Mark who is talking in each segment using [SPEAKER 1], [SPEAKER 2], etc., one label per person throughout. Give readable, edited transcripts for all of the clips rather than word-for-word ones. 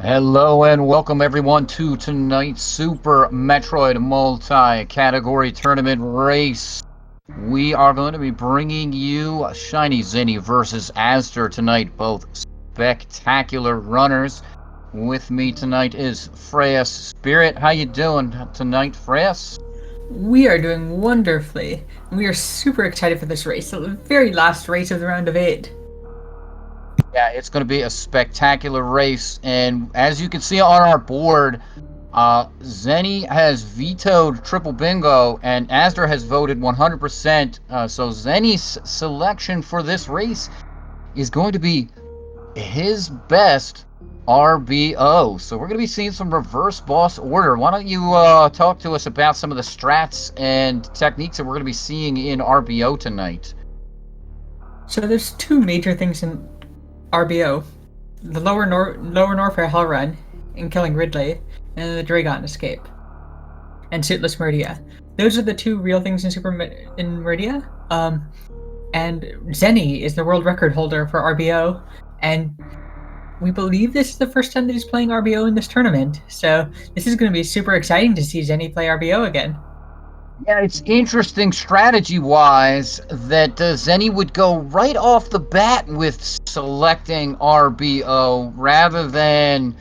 [SPEAKER 1] Hello and welcome everyone to tonight's Super Metroid multi-category tournament race. We are going to be bringing you ShinyZeni versus azder tonight, both spectacular runners. With me tonight is Freya's Spirit. How you doing tonight, Freya's?
[SPEAKER 2] We are doing wonderfully. We are super excited for this race, the very last race of the round of 8.
[SPEAKER 1] Yeah, it's going to be a spectacular race, and as you can see on our board, Zeni has vetoed triple bingo, and azder has voted 100%. So Zeni's selection for this race is going to be his best RBO. So we're going to be seeing some reverse boss order. Why don't you talk to us about some of the strats and techniques that we're going to be seeing in RBO tonight?
[SPEAKER 2] So there's two major things in RBO: the lower Norfair Hell Run in killing Ridley, and the Dragon Escape and Suitless Meridia. Those are the two real things in Meridia. And Zeni is the world record holder for RBO, and we believe this is the first time that he's playing RBO in this tournament. So this is going to be super exciting to see Zeni play RBO again.
[SPEAKER 1] Yeah, it's interesting strategy-wise that Zeni would go right off the bat with selecting RBO rather than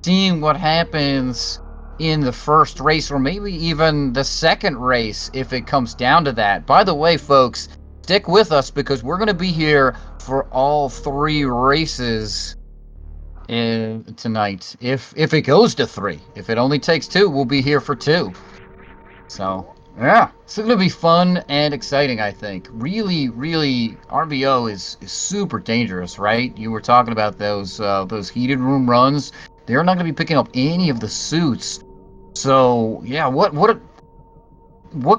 [SPEAKER 1] seeing what happens in the first race or maybe even the second race if it comes down to that. By the way, folks, stick with us because we're going to be here for all three races tonight. If it goes to 3, if it only takes 2, we'll be here for 2. So, yeah, it's going to be fun and exciting, I think. Really, RBO is super dangerous, right? You were talking about those heated room runs. They're not going to be picking up any of the suits. So, yeah, what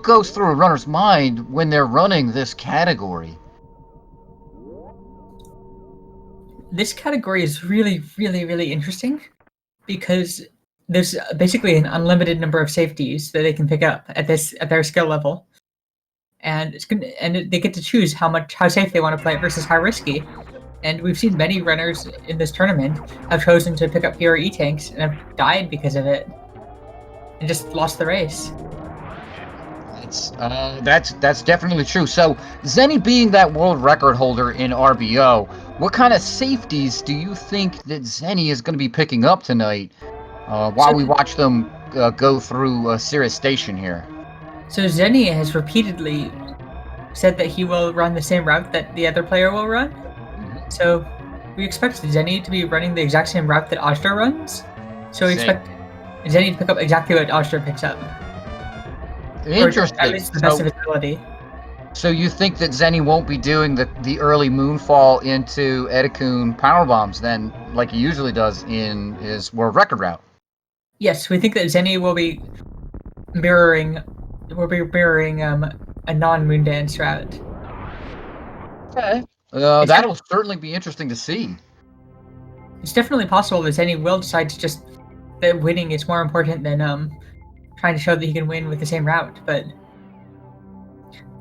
[SPEAKER 1] goes through a runner's mind when they're running this category?
[SPEAKER 2] This category is really interesting because there's basically an unlimited number of safeties that they can pick up at their skill level, and they get to choose how safe they want to play it versus how risky. And we've seen many runners in this tournament have chosen to pick up fewer E-tanks and have died because of it, and just lost the race.
[SPEAKER 1] That's definitely true. So Zeni being that world record holder in RBO, what kind of safeties do you think that Zeni is going to be picking up tonight while
[SPEAKER 2] So,
[SPEAKER 1] we watch them go through Cirrus Station here?
[SPEAKER 2] so Zeni has repeatedly said that he will run the same route that the other player will run. So we expect Zeni to be running the exact same route that azder runs. So we expect Zeni to pick up exactly what azder picks up.
[SPEAKER 1] Interesting.
[SPEAKER 2] Or at least the best of his ability.
[SPEAKER 1] So you think that Zeni won't be doing the early moonfall into Edikun power bombs then, like he usually does in his world record route?
[SPEAKER 2] Yes, we think that Zeni will be mirroring a non-moon dance route.
[SPEAKER 1] Okay.
[SPEAKER 2] It's,
[SPEAKER 1] That'll certainly be interesting to see.
[SPEAKER 2] it's definitely possible that Zeni will decide to just that winning is more important than trying to show that he can win with the same route, but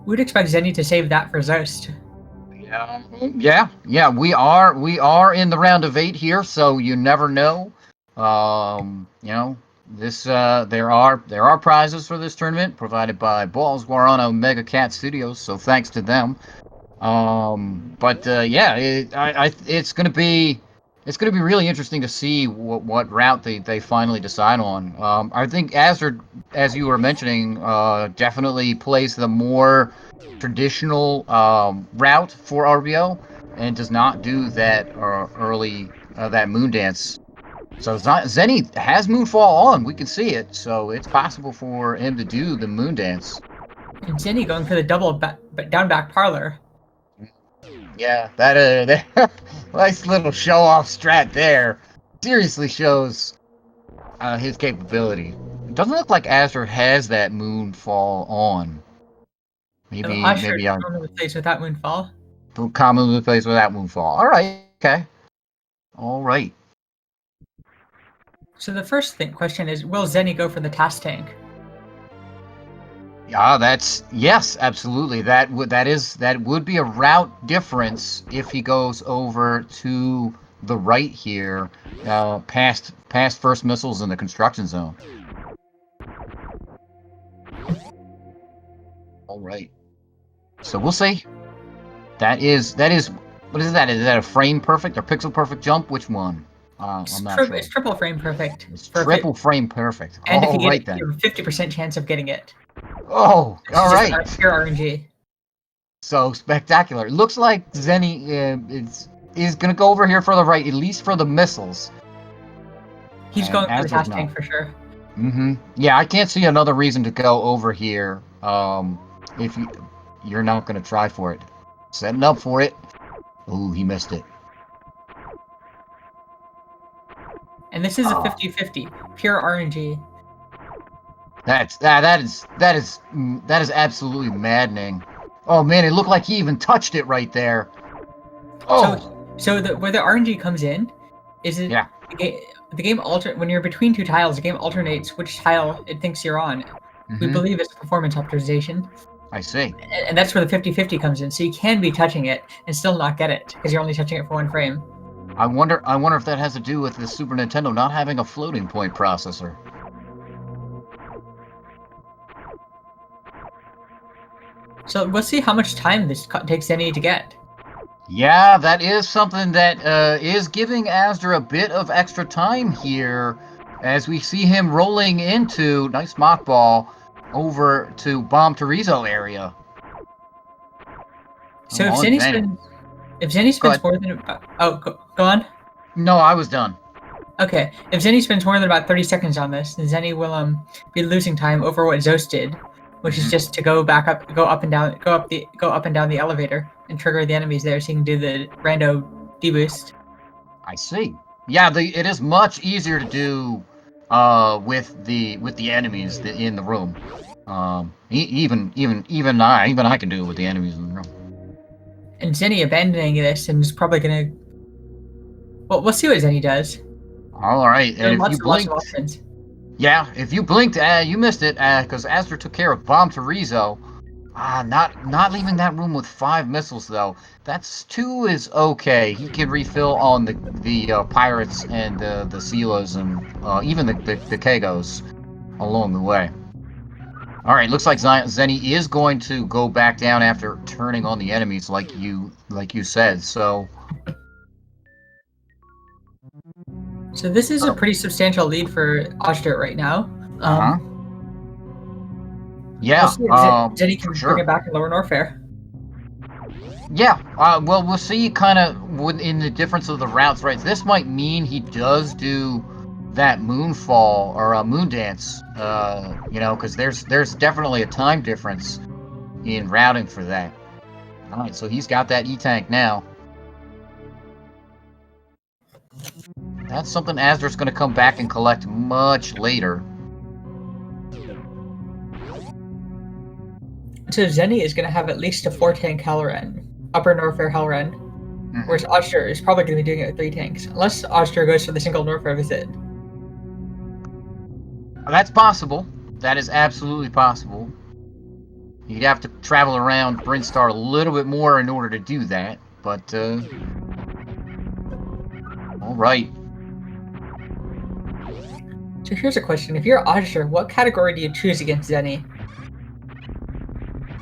[SPEAKER 2] we'd expect Zeni to save that for Zost.
[SPEAKER 1] Yeah. We are in the round of 8 here, so you never know. This there are prizes for this tournament provided by Balls Guarano Mega Cat Studios, so thanks to them. It's gonna be really interesting to see what route they finally decide on. I think azder, as you were mentioning, definitely plays the more traditional route for RBO and does not do that early that moon dance. So Zeni has Moonfall on. We can see it, so it's possible for him to do the moon dance.
[SPEAKER 2] And Zeni going for the double down back parlor.
[SPEAKER 1] Yeah, that nice little show off strat there. Seriously shows his capability. It doesn't look like azder has that Moonfall on.
[SPEAKER 2] So
[SPEAKER 1] Maybe
[SPEAKER 2] Azure
[SPEAKER 1] I
[SPEAKER 2] normally plays without Moonfall.
[SPEAKER 1] commonly plays without Moonfall. All right, okay, all right.
[SPEAKER 2] So the first question is, will Zeni go for the task tank?
[SPEAKER 1] Yeah, yes, absolutely. That would be a route difference if he goes over to the right here, past first missiles in the construction zone. All right. So we'll see. That is what is that? Is that a frame perfect or pixel perfect jump? Which one? I'm not sure.
[SPEAKER 2] It's triple frame perfect.
[SPEAKER 1] It's triple frame perfect.
[SPEAKER 2] And if you
[SPEAKER 1] All
[SPEAKER 2] get
[SPEAKER 1] right
[SPEAKER 2] it,
[SPEAKER 1] then.
[SPEAKER 2] you have a 50% chance of getting it.
[SPEAKER 1] Oh, all right.
[SPEAKER 2] Just pure RNG.
[SPEAKER 1] So spectacular. It looks like Zeni is gonna go over here for the right, at least for the missiles.
[SPEAKER 2] He's
[SPEAKER 1] And
[SPEAKER 2] going for the
[SPEAKER 1] Azder's
[SPEAKER 2] gas tank for sure.
[SPEAKER 1] Mm-hmm. Yeah, I can't see another reason to go over here. If you're not gonna try for it, setting up for it. Ooh, he missed it.
[SPEAKER 2] And this is a 50-50, pure RNG.
[SPEAKER 1] That is absolutely maddening. Oh man, it looked like he even touched it right there. Oh.
[SPEAKER 2] So where the RNG comes in is it
[SPEAKER 1] Yeah.
[SPEAKER 2] the game when you're between two tiles, the game alternates which tile it thinks you're on. We believe it's performance optimization.
[SPEAKER 1] I see.
[SPEAKER 2] And that's where the 50-50 comes in. So you can be touching it and still not get it because you're only touching it for one frame.
[SPEAKER 1] I wonder if that has to do with the Super Nintendo not having a floating point processor.
[SPEAKER 2] So we'll see how much time this takes Zeni to get.
[SPEAKER 1] Yeah, that is something that is giving Azder a bit of extra time here, as we see him rolling into, nice mock ball, over to Bomb Torizo area.
[SPEAKER 2] So if Zeni spends more than go on.
[SPEAKER 1] No, I was done.
[SPEAKER 2] Okay, if Zeni spends more than about 30 seconds on this, then Zeni will be losing time over what Zos did, which is just to go up and down the elevator and trigger the enemies there, so you can do the rando deboost.
[SPEAKER 1] I see. Yeah, it is much easier to do with the enemies in the room. Even I can do it with the enemies in the room.
[SPEAKER 2] And Zeni abandoning this and is probably gonna. Well, we'll see what Zeni does.
[SPEAKER 1] All right, and if you blinked, yeah, if you blinked, you missed it because Azder took care of Bomb Torizo. Not leaving that room with 5 missiles though. That's 2 is okay. He can refill on the pirates and the Silas and even the Kagos along the way. All right, looks like Zeni is going to go back down after turning on the enemies, like you said. So
[SPEAKER 2] this is a pretty substantial lead for azder right now.
[SPEAKER 1] Yeah,
[SPEAKER 2] Zeni can bring it back in Lower Norfair.
[SPEAKER 1] Yeah, well, we'll see kind of in the difference of the routes, right? This might mean he does do that moonfall or a moon dance, because there's definitely a time difference in routing for that. All right, so he's got that E-Tank now. That's something Azder's going to come back and collect much later.
[SPEAKER 2] So Zeni is going to have at least a 4-tank Hellren, Upper Norfair Hellren, whereas azder is probably going to be doing it with 3 tanks, unless azder goes for the single Norfair visit.
[SPEAKER 1] That's possible. That is absolutely possible. You'd have to travel around Brinstar a little bit more in order to do that, but all right.
[SPEAKER 2] So here's a question: if you're azder, what category do you choose against Zeni?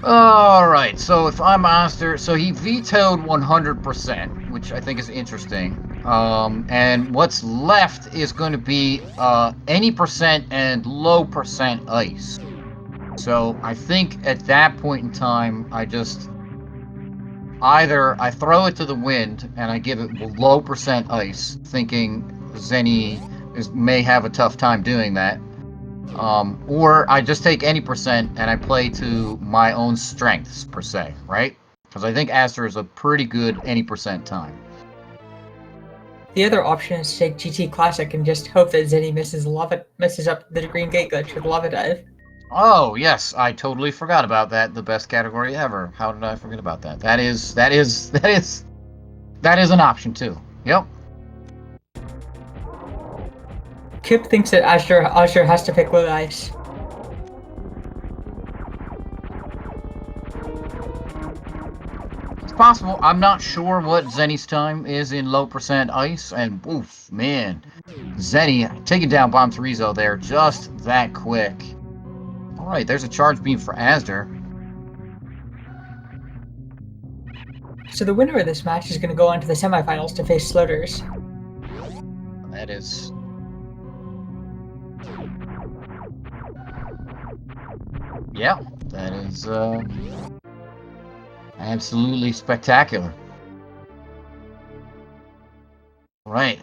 [SPEAKER 1] All right, so if I'm azder, so he vetoed 100%, which I think is interesting. And what's left is going to be any percent and low percent ice. So I think at that point in time, I just either I throw it to the wind and I give it low percent ice, thinking Zeni may have a tough time doing that. Or I just take any percent and I play to my own strengths, per se, right? Because I think azder is a pretty good any percent time.
[SPEAKER 2] The other option is to take GT Classic and just hope that Zeni messes up the Green Gate glitch with Lava Dive.
[SPEAKER 1] Oh, yes, I totally forgot about that. The best category ever. How did I forget about that? That is an option too. Yep.
[SPEAKER 2] Kip thinks that azder has to pick with ice.
[SPEAKER 1] possible. I'm not sure what Zeni's time is in low percent ice, and oof, man. Zeni taking down Bomb Torizo there just that quick. Alright, there's a charge beam for Azder.
[SPEAKER 2] So the winner of this match is going to go on to the semifinals to face Sloters.
[SPEAKER 1] That is... Yeah, that is absolutely spectacular. Right.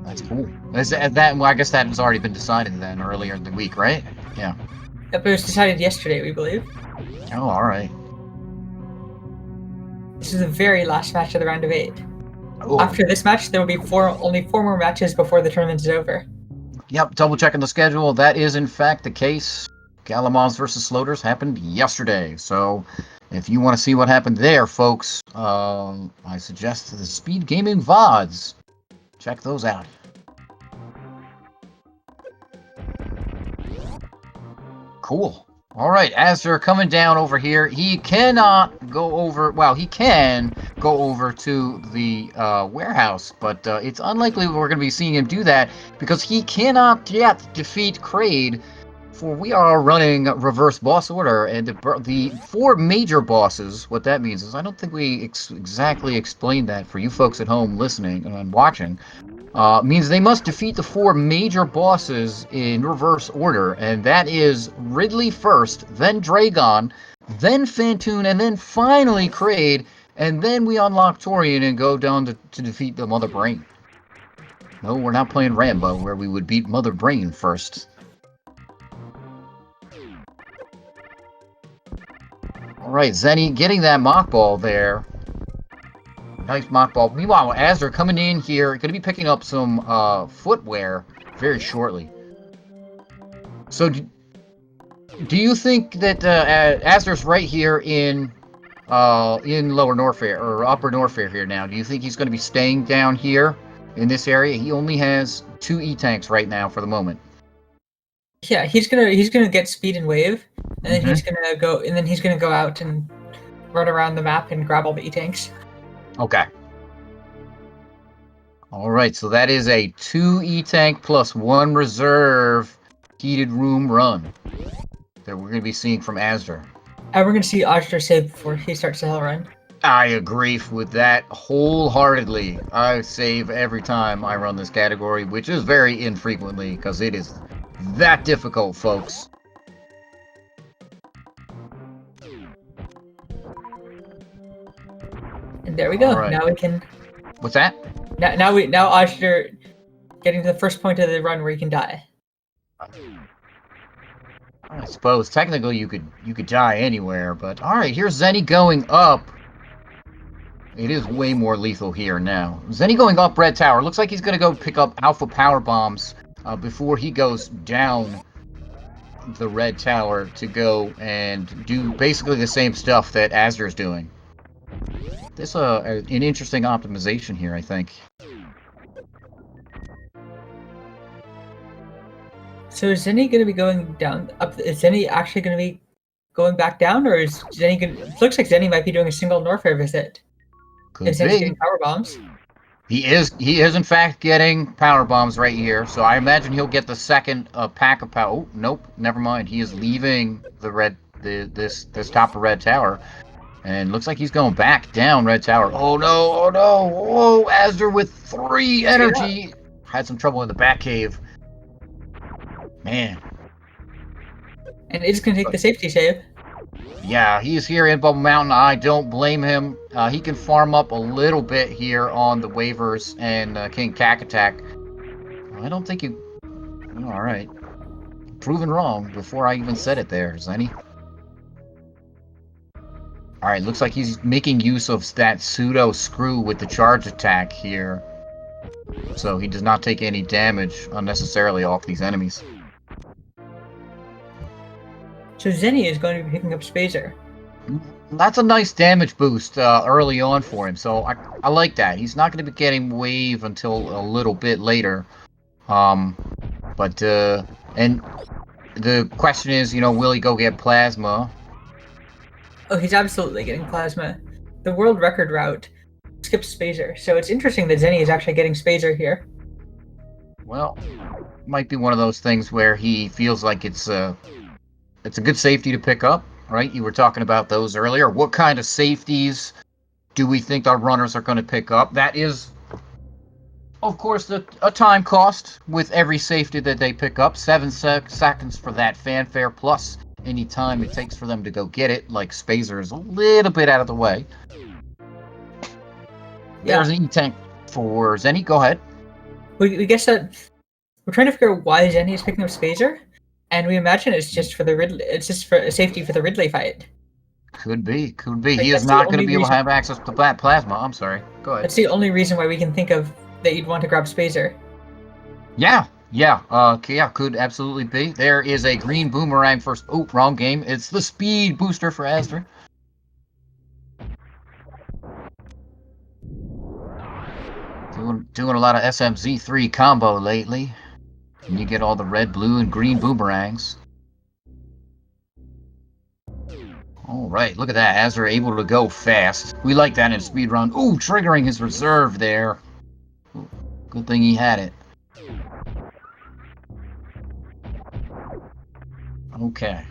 [SPEAKER 1] That's cool. Well, I guess that has already been decided then earlier in the week, right? Yeah.
[SPEAKER 2] It was decided yesterday, we believe.
[SPEAKER 1] Oh, alright.
[SPEAKER 2] This is the very last match of the round of 8.
[SPEAKER 1] Oh.
[SPEAKER 2] After this match, there will be only 4 more matches before the tournament is over.
[SPEAKER 1] Yep, double checking the schedule. That is in fact the case. Galamons versus Sloters happened yesterday. So if you want to see what happened there, folks, I suggest the SpeedGaming VODs. Check those out. Cool. All right, Azder coming down over here. He cannot go over... Well, he can go over to the warehouse, but it's unlikely we're going to be seeing him do that because he cannot yet defeat Kraid, for we are running reverse boss order, and the 4 major bosses, what that means is, I don't think we exactly explained that for you folks at home listening and watching. Means they must defeat the 4 major bosses in reverse order, and that is Ridley first, then Dragon, then Phantoon, and then finally Kraid, and then we unlock Torian and go down to defeat the Mother Brain. No, we're not playing Rambo, where we would beat Mother Brain first. Alright, Zeni getting that mock ball there. Nice mock ball. Meanwhile, Azder coming in here, going to be picking up some footwear very shortly. So, do you think that Azder's right here in Lower Norfair, or Upper Norfair here now? Do you think he's going to be staying down here in this area? He only has 2 E-tanks right now for the moment.
[SPEAKER 2] Yeah, he's gonna get speed and wave, and then he's gonna go out and run around the map and grab all the E-tanks.
[SPEAKER 1] Okay. Alright, so that is a 2 E-tank plus 1 reserve heated room run that we're going to be seeing from Azder.
[SPEAKER 2] And we're going to see Azder save before he starts the hell run.
[SPEAKER 1] I agree with that wholeheartedly. I save every time I run this category, which is very infrequently, because it is that difficult, folks.
[SPEAKER 2] And there we go.
[SPEAKER 1] Right.
[SPEAKER 2] Now we can...
[SPEAKER 1] What's that?
[SPEAKER 2] Now Azder getting to the first point of the run where he can die.
[SPEAKER 1] I suppose technically you could die anywhere, but alright, here's Zeni going up. It is way more lethal here now. Zeni going up Red Tower. Looks like he's gonna go pick up Alpha Power Bombs before he goes down the Red Tower to go and do basically the same stuff that Azder's doing. This an interesting optimization here, I think.
[SPEAKER 2] So is Zeni going to be going down up? Is Zeni actually going to be going back down, or is Zeni going? It looks like Zeni might be doing a single Norfair visit.
[SPEAKER 1] Could
[SPEAKER 2] Is Zeni
[SPEAKER 1] be.
[SPEAKER 2] getting power bombs?
[SPEAKER 1] He is in fact getting power bombs right here. So I imagine he'll get the second pack of power. Oh, nope, never mind. He is leaving the this top of Red Tower. And looks like he's going back down Red Tower. Oh no, oh no, whoa, Azder with 3 energy. Had some trouble in the back cave. Man.
[SPEAKER 2] And it's going to take the safety save.
[SPEAKER 1] Yeah, he's here in Bubble Mountain. I don't blame him. He can farm up a little bit here on the waivers and King Kakatak. I don't think you... Alright. Proven wrong before I even said it there, Zeni. Alright, looks like he's making use of that pseudo screw with the charge attack here. So he does not take any damage unnecessarily off these enemies.
[SPEAKER 2] So Zeni is going to be picking up Spazer.
[SPEAKER 1] That's a nice damage boost early on for him, so I like that. He's not going to be getting wave until a little bit later. And the question is, will he go get plasma?
[SPEAKER 2] Oh, he's absolutely getting plasma. The world record route skips Spazer, so it's interesting that Zenny is actually getting Spazer here.
[SPEAKER 1] Well, might be one of those things where he feels like it's a good safety to pick up, right? You were talking about those earlier. What kind of safeties do we think our runners are going to pick up? That is, of course, a time cost with every safety that they pick up. 7 seconds for that fanfare, plus any time it takes for them to go get it. Like Spazer is a little bit out of the way. There's an E-Tank for Zenny. Go ahead.
[SPEAKER 2] We guess that we're trying to figure out why Zenny is picking up Spazer, and we imagine it's just for the Ridley. It's just for safety for the Ridley fight.
[SPEAKER 1] Could be.
[SPEAKER 2] Like,
[SPEAKER 1] He is not going to be able to have access to that plasma. I'm sorry. Go ahead.
[SPEAKER 2] That's the only reason why we can think of that you'd want to grab Spazer.
[SPEAKER 1] Yeah. Could absolutely be. There is a green boomerang for. Oh, wrong game. It's the speed booster for azder. Doing a lot of SMZ3 combo lately. And you get all the red, blue, and green boomerangs. All right, look at that. azder able to go fast. We like that in speedrun. Ooh, triggering his reserve there. Ooh, good thing he had it. Okay.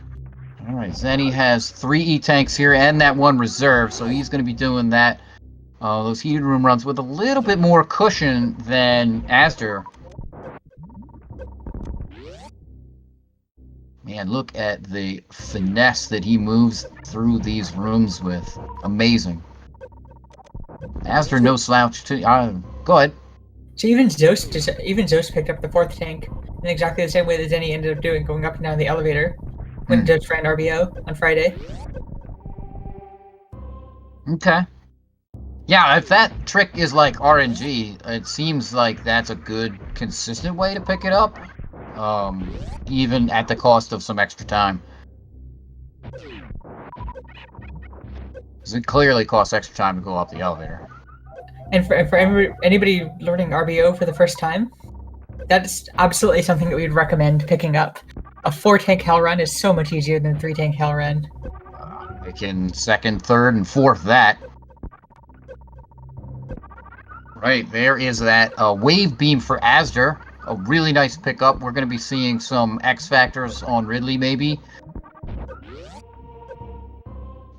[SPEAKER 1] All right, Zenny has 3 E-Tanks here and that 1 reserve, so he's going to be doing that. Those heated room runs with a little bit more cushion than azder. Man, look at the finesse that he moves through these rooms with. Amazing. azder, no slouch too. Go ahead.
[SPEAKER 2] So even Zeus picked up the 4th tank in exactly the same way that Zenny ended up doing, going up and down the elevator when Zeus ran RBO on Friday.
[SPEAKER 1] Okay. Yeah, if that trick is like RNG, it seems like that's a good, consistent way to pick it up. Even at the cost of some extra time. Because it clearly costs extra time to go up the elevator.
[SPEAKER 2] And for anybody learning RBO for the first time, that's absolutely something that we'd recommend picking up. A 4-tank hell run is so much easier than a 3-tank hell run.
[SPEAKER 1] I can 2nd, 3rd, and 4th that. Right, there is that wave beam for azder. A really nice pickup. We're going to be seeing some X Factors on Ridley, maybe.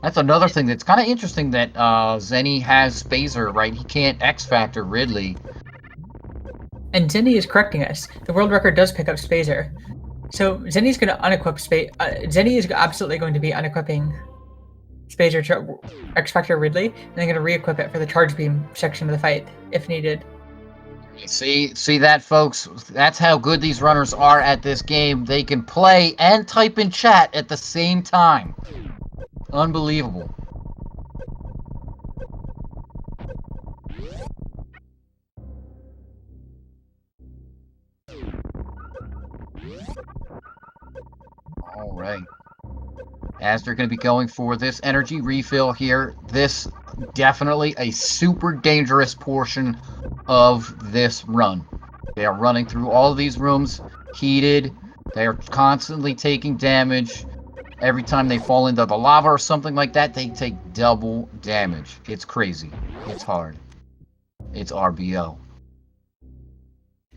[SPEAKER 1] That's another thing that's kind of interesting that Zenny has Spazer, right? He can't X Factor Ridley.
[SPEAKER 2] And Zenny is correcting us. The world record does pick up Spazer. So Zenny's going to unequip Zenny is absolutely going to be unequipping Spazer X Factor Ridley, and then going to re-equip it for the charge beam section of the fight, if needed.
[SPEAKER 1] See that, folks? That's how good these runners are at this game. They can play and type in chat at the same time. Unbelievable. All right. azder going to be going for this energy refill here. This definitely a super dangerous portion of this run. They are running through all of these rooms, heated. They are constantly taking damage. Every time they fall into the lava or something like that, they take double damage. It's crazy. It's hard. It's RBO.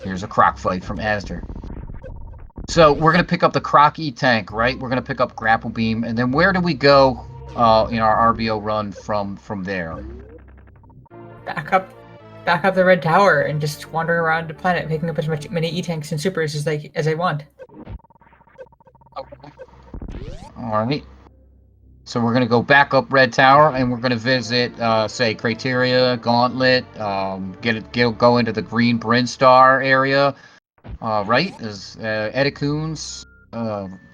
[SPEAKER 1] Here's a croc fight from azder. So we're going to pick up the croc E-Tank, right? We're going to pick up grapple beam. And then where do we go in our RBO run from there?
[SPEAKER 2] Back up the red tower and just wandering around the planet, picking up as many E-Tanks and supers as they want.
[SPEAKER 1] Okay. All right. So we're going to go back up red tower and we're going to visit, say, Criteria, Gauntlet, go into the green Bryn Star area. Right? As Edicoons,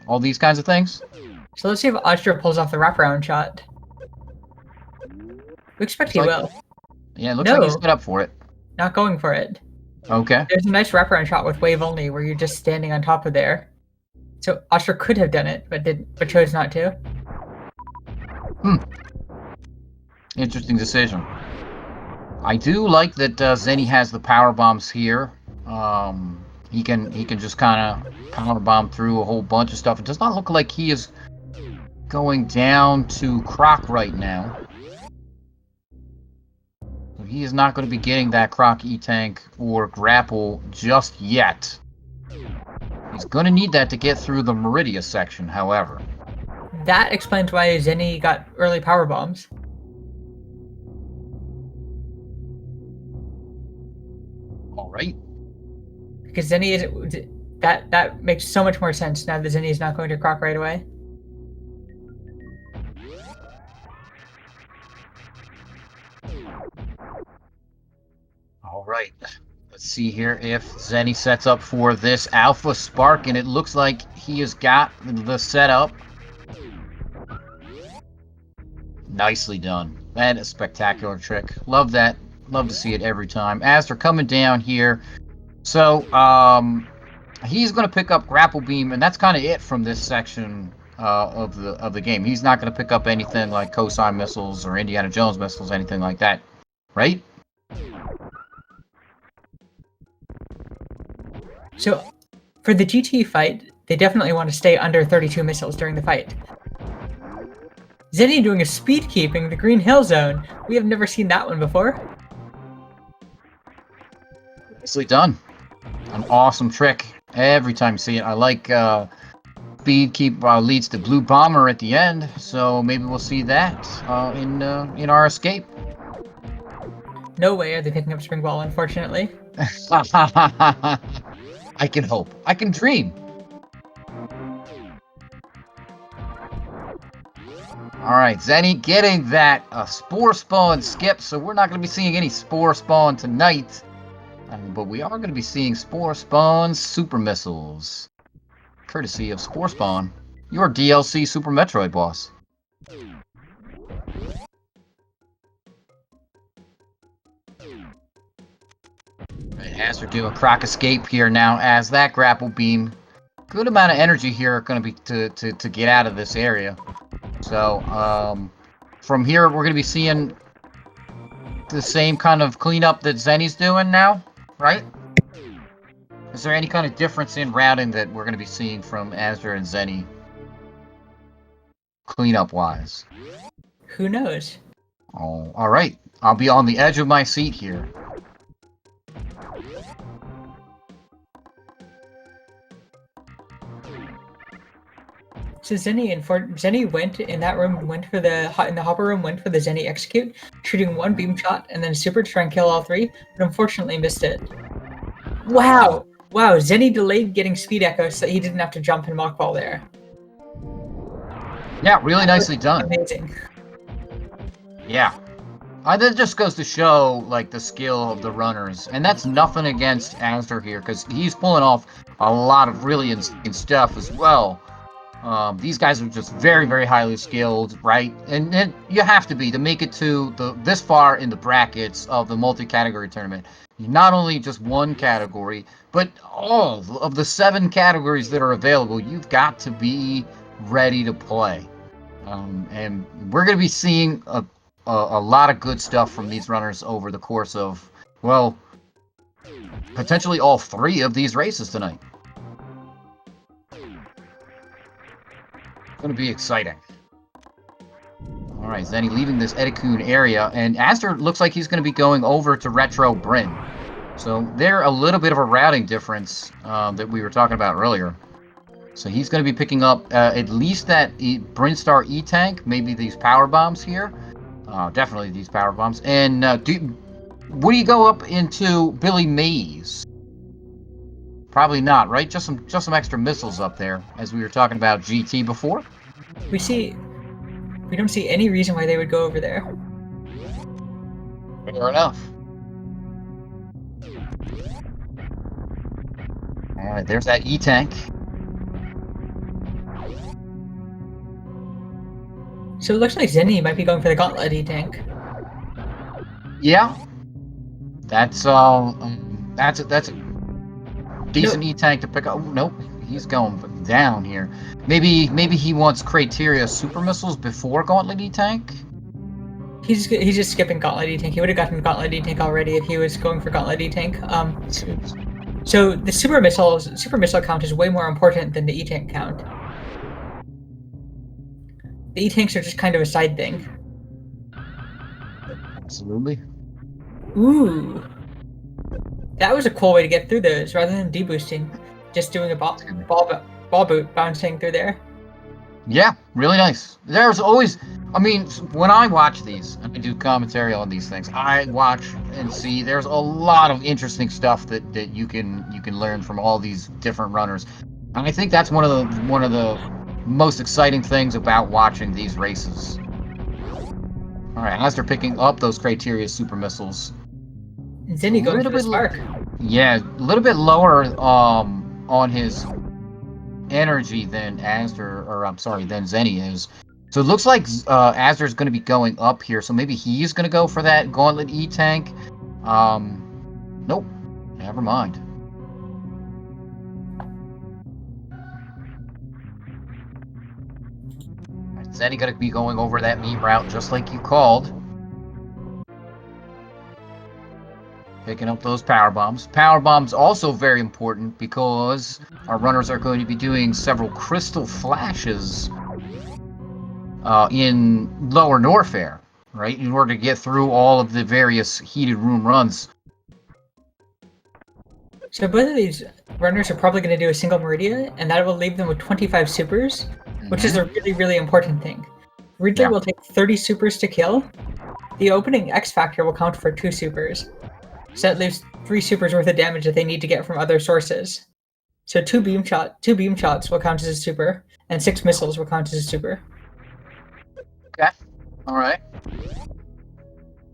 [SPEAKER 1] all these kinds of things.
[SPEAKER 2] So let's see if azder pulls off the wraparound shot. We expect he will.
[SPEAKER 1] Yeah, it looks like he's set up for it.
[SPEAKER 2] Not going for it.
[SPEAKER 1] Okay.
[SPEAKER 2] There's a nice wraparound shot with wave only, where you're just standing on top of there. So azder could have done it, but chose not to.
[SPEAKER 1] Interesting decision. I do like that Zenny has the power bombs here. He can just kind of power bomb through a whole bunch of stuff. It does not look like he is going down to Croc right now. He is not going to be getting that Croc E-Tank or Grapple just yet. He's going to need that to get through the Meridia section, however.
[SPEAKER 2] That explains why Zeni got early power bombs.
[SPEAKER 1] All right.
[SPEAKER 2] Because Zeni is... That makes so much more sense now that Zeni is not going to Croc right away.
[SPEAKER 1] All right. Let's see here if Zeni sets up for this Alpha Spark, and it looks like he has got the setup. Nicely done. And a spectacular trick. Love that. Love to see it every time. Azder coming down here. So, he's going to pick up Grapple Beam, and that's kind of it from this section of the game. He's not going to pick up anything like Cosine missiles or Indiana Jones missiles, anything like that. Right?
[SPEAKER 2] So, for the GT fight, they definitely want to stay under 32 missiles during the fight. Zeni doing a speed keeping the Green Hill Zone. We have never seen that one before.
[SPEAKER 1] Nicely done. An awesome trick. Every time you see it, I like speed keep leads to Blue Bomber at the end, so maybe we'll see that in our escape.
[SPEAKER 2] No way are they picking up Spring Ball, unfortunately.
[SPEAKER 1] I can hope. I can dream. Alright, Zeni getting that Spore Spawn skip, so we're not going to be seeing any Spore Spawn tonight. But we are going to be seeing Spore Spawn Super Missiles. Courtesy of Spore Spawn, your DLC Super Metroid boss. As we're doing Croc Escape here now, as that Grapple Beam, good amount of energy here going to be to get out of this area. So from here we're going to be seeing the same kind of cleanup that Zeni's doing now, right? Is there any kind of difference in routing that we're going to be seeing from Azder and Zeni, cleanup wise?
[SPEAKER 2] Who knows?
[SPEAKER 1] Oh, all right. I'll be on the edge of my seat here.
[SPEAKER 2] So Zeni went in that room, in the hopper room, went for the Zeni execute, shooting one beam shot and then super to try and kill all three, but unfortunately missed it. Wow! Wow, Zeni delayed getting speed echo so that he didn't have to jump and mock ball there.
[SPEAKER 1] Yeah, really nicely done.
[SPEAKER 2] Amazing.
[SPEAKER 1] Yeah. That just goes to show, like, the skill of the runners. And that's nothing against Azder here, because he's pulling off a lot of really insane stuff as well. These guys are just very, very highly skilled, right? And you have to be to make it to this far in the brackets of the multi-category tournament. Not only just one category, but all of the 7 categories that are available. You've got to be ready to play. And we're going to be seeing a lot of good stuff from these runners over the course of, well, potentially all 3 of these races tonight. It's going to be exciting. Alright, Zeni leaving this Edikun area, and Azder looks like he's going to be going over to Retro Bryn. So they're a little bit of a routing difference that we were talking about earlier. So he's going to be picking up at least that Brinstar E-Tank, maybe these power bombs here. Definitely these power bombs. And would he go up into Billy Mays? Probably not, right? Just some extra missiles up there, as we were talking about GT before.
[SPEAKER 2] We don't see any reason why they would go over there.
[SPEAKER 1] Fair enough. Alright, there's that E-Tank.
[SPEAKER 2] So it looks like Zeni might be going for the Gauntlet E-Tank.
[SPEAKER 1] Yeah. That's a decent E-Tank to pick up. Oh, nope, he's going down here. Maybe he wants Criteria super missiles before Gauntlet E-Tank?
[SPEAKER 2] He's just skipping Gauntlet E-Tank. He would have gotten Gauntlet E-Tank already if he was going for Gauntlet E-Tank. So the super missile count is way more important than the E-Tank count. The E-tanks are just kind of a side thing.
[SPEAKER 1] Absolutely.
[SPEAKER 2] Ooh. That was a cool way to get through those, rather than deboosting. Just doing a ball boot bouncing through there.
[SPEAKER 1] Yeah, really nice. There's always, I mean, when I watch these and I do commentary on these things, I watch and see there's a lot of interesting stuff that you can learn from all these different runners, and I think that's one of the most exciting things about watching these races. All right, as they're picking up those criteria super missiles,
[SPEAKER 2] Zenny going for the spark.
[SPEAKER 1] Yeah, a little bit lower on his energy than Azder, or I'm sorry, than Zenny is. So it looks like Azder's going to be going up here, so maybe he's going to go for that Gauntlet E-Tank. Nope, never mind. Zenny going to be going over that meme route just like you called. Picking up those power bombs. Power bombs also very important because our runners are going to be doing several crystal flashes in Lower Norfair, right? In order to get through all of the various heated room runs.
[SPEAKER 2] So both of these runners are probably going to do a single Meridia, and that will leave them with 25 supers, which is a really, really important thing. Ridley will take 30 supers to kill. The opening X Factor will count for 2 supers. So that leaves 3 supers worth of damage that they need to get from other sources. So 2 beam shots will count as a super, and 6 missiles will count as a super.
[SPEAKER 1] Okay. Alright.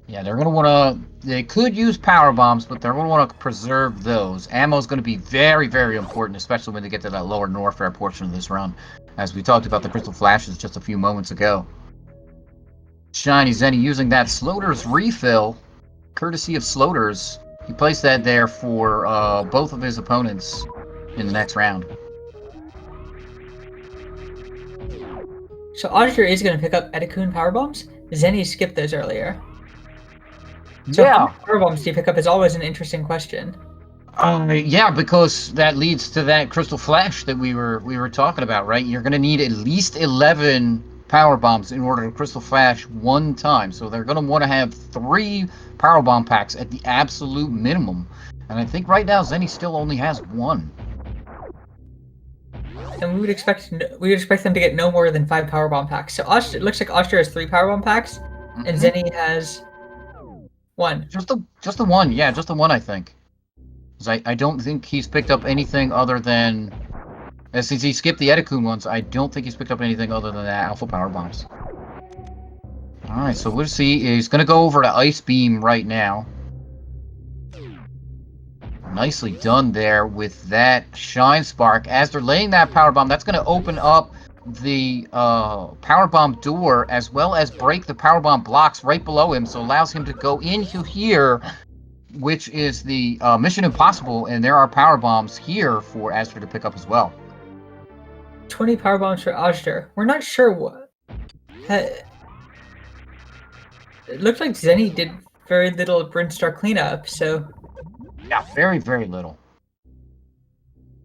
[SPEAKER 1] Yeah, they're going to want to... They could use power bombs, but they're going to want to preserve those. Ammo is going to be very, very important, especially when they get to that Lower Norfair portion of this run. As we talked about the Crystal Flashes just a few moments ago. ShinyZeni using that Sloter's refill, courtesy of Sloter's. He placed that there for both of his opponents in the next round.
[SPEAKER 2] So Azder is going to pick up Etikun power bombs. Zenny skipped those earlier. So how many power bombs do you pick up is always an interesting question.
[SPEAKER 1] Yeah, because that leads to that Crystal Flash that we were talking about, right? You're going to need at least 11 power bombs in order to Crystal Flash one time. So they're going to want to have 3 power bomb packs at the absolute minimum. And I think right now Zenny still only has 1.
[SPEAKER 2] And we would expect them to get no more than 5 power bomb packs. So it looks like Azder has 3 power bomb packs, and Zenny has 1.
[SPEAKER 1] Just the one, yeah, just the one, I think. Because I don't think he's picked up anything other than... Since he skipped the Etikun ones, I don't think he's picked up anything other than the Alpha Power Bombs. Alright, so we'll see. He's going to go over to Ice Beam right now. Nicely done there with that Shine Spark. As they're laying that Power Bomb, that's going to open up the Power Bomb door, as well as break the Power Bomb blocks right below him, so allows him to go into here, which is the Mission Impossible, and there are Power Bombs here for Azder to pick up as well.
[SPEAKER 2] 20 power bombs for Azder. We're not sure what. It looks like Zenny did very little Brinstar cleanup, so...
[SPEAKER 1] Yeah, very, very little.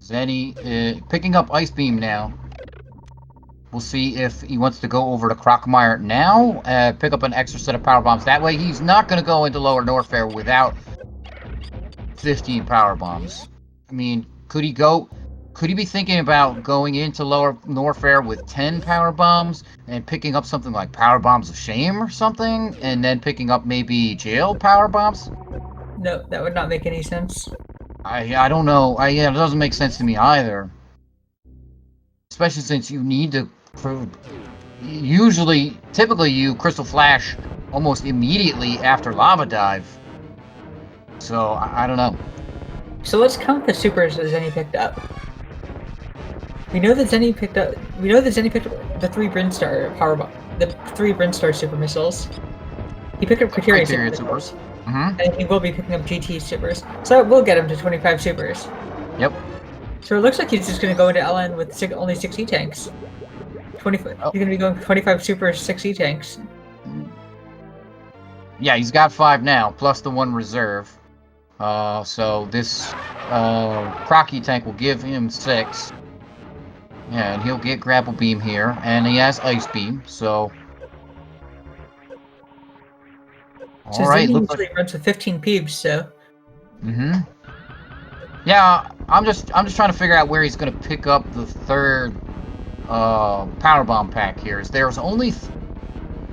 [SPEAKER 1] Zenny picking up Ice Beam now. We'll see if he wants to go over to Crocmire now, pick up an extra set of power bombs. That way he's not going to go into Lower Norfair without 15 power bombs. I mean, could he be thinking about going into Lower Norfair with 10 power bombs and picking up something like Power Bombs of Shame or something, and then picking up maybe Jail power bombs?
[SPEAKER 2] No, that would not make any sense.
[SPEAKER 1] I don't know. Yeah, it doesn't make sense to me either. Especially since you need to... Typically you Crystal Flash almost immediately after Lava Dive. So, I don't know.
[SPEAKER 2] So let's count the supers that Zenny picked up. We know that Zenny picked up the 3 Brinstar power bomb, the 3 Brinstar super missiles. He picked up Criteria supers. And he will be picking up GT supers. So that will get him to 25 supers. Yep. So it looks like he's just going to go into LN with only 6 E-tanks. He's going to be going 25 supers, 6 E-tanks.
[SPEAKER 1] Yeah, he's got 5 now, plus the 1 reserve. So this Croc E-tank will give him 6. Yeah, and he'll get grapple beam here, and he has ice beam, so.
[SPEAKER 2] So
[SPEAKER 1] All right,
[SPEAKER 2] Zenny
[SPEAKER 1] looks like.
[SPEAKER 2] usually runs with 15 peeps, so
[SPEAKER 1] Mm-hmm. Yeah, I'm just trying to figure out where he's gonna pick up the third power bomb pack here. There's only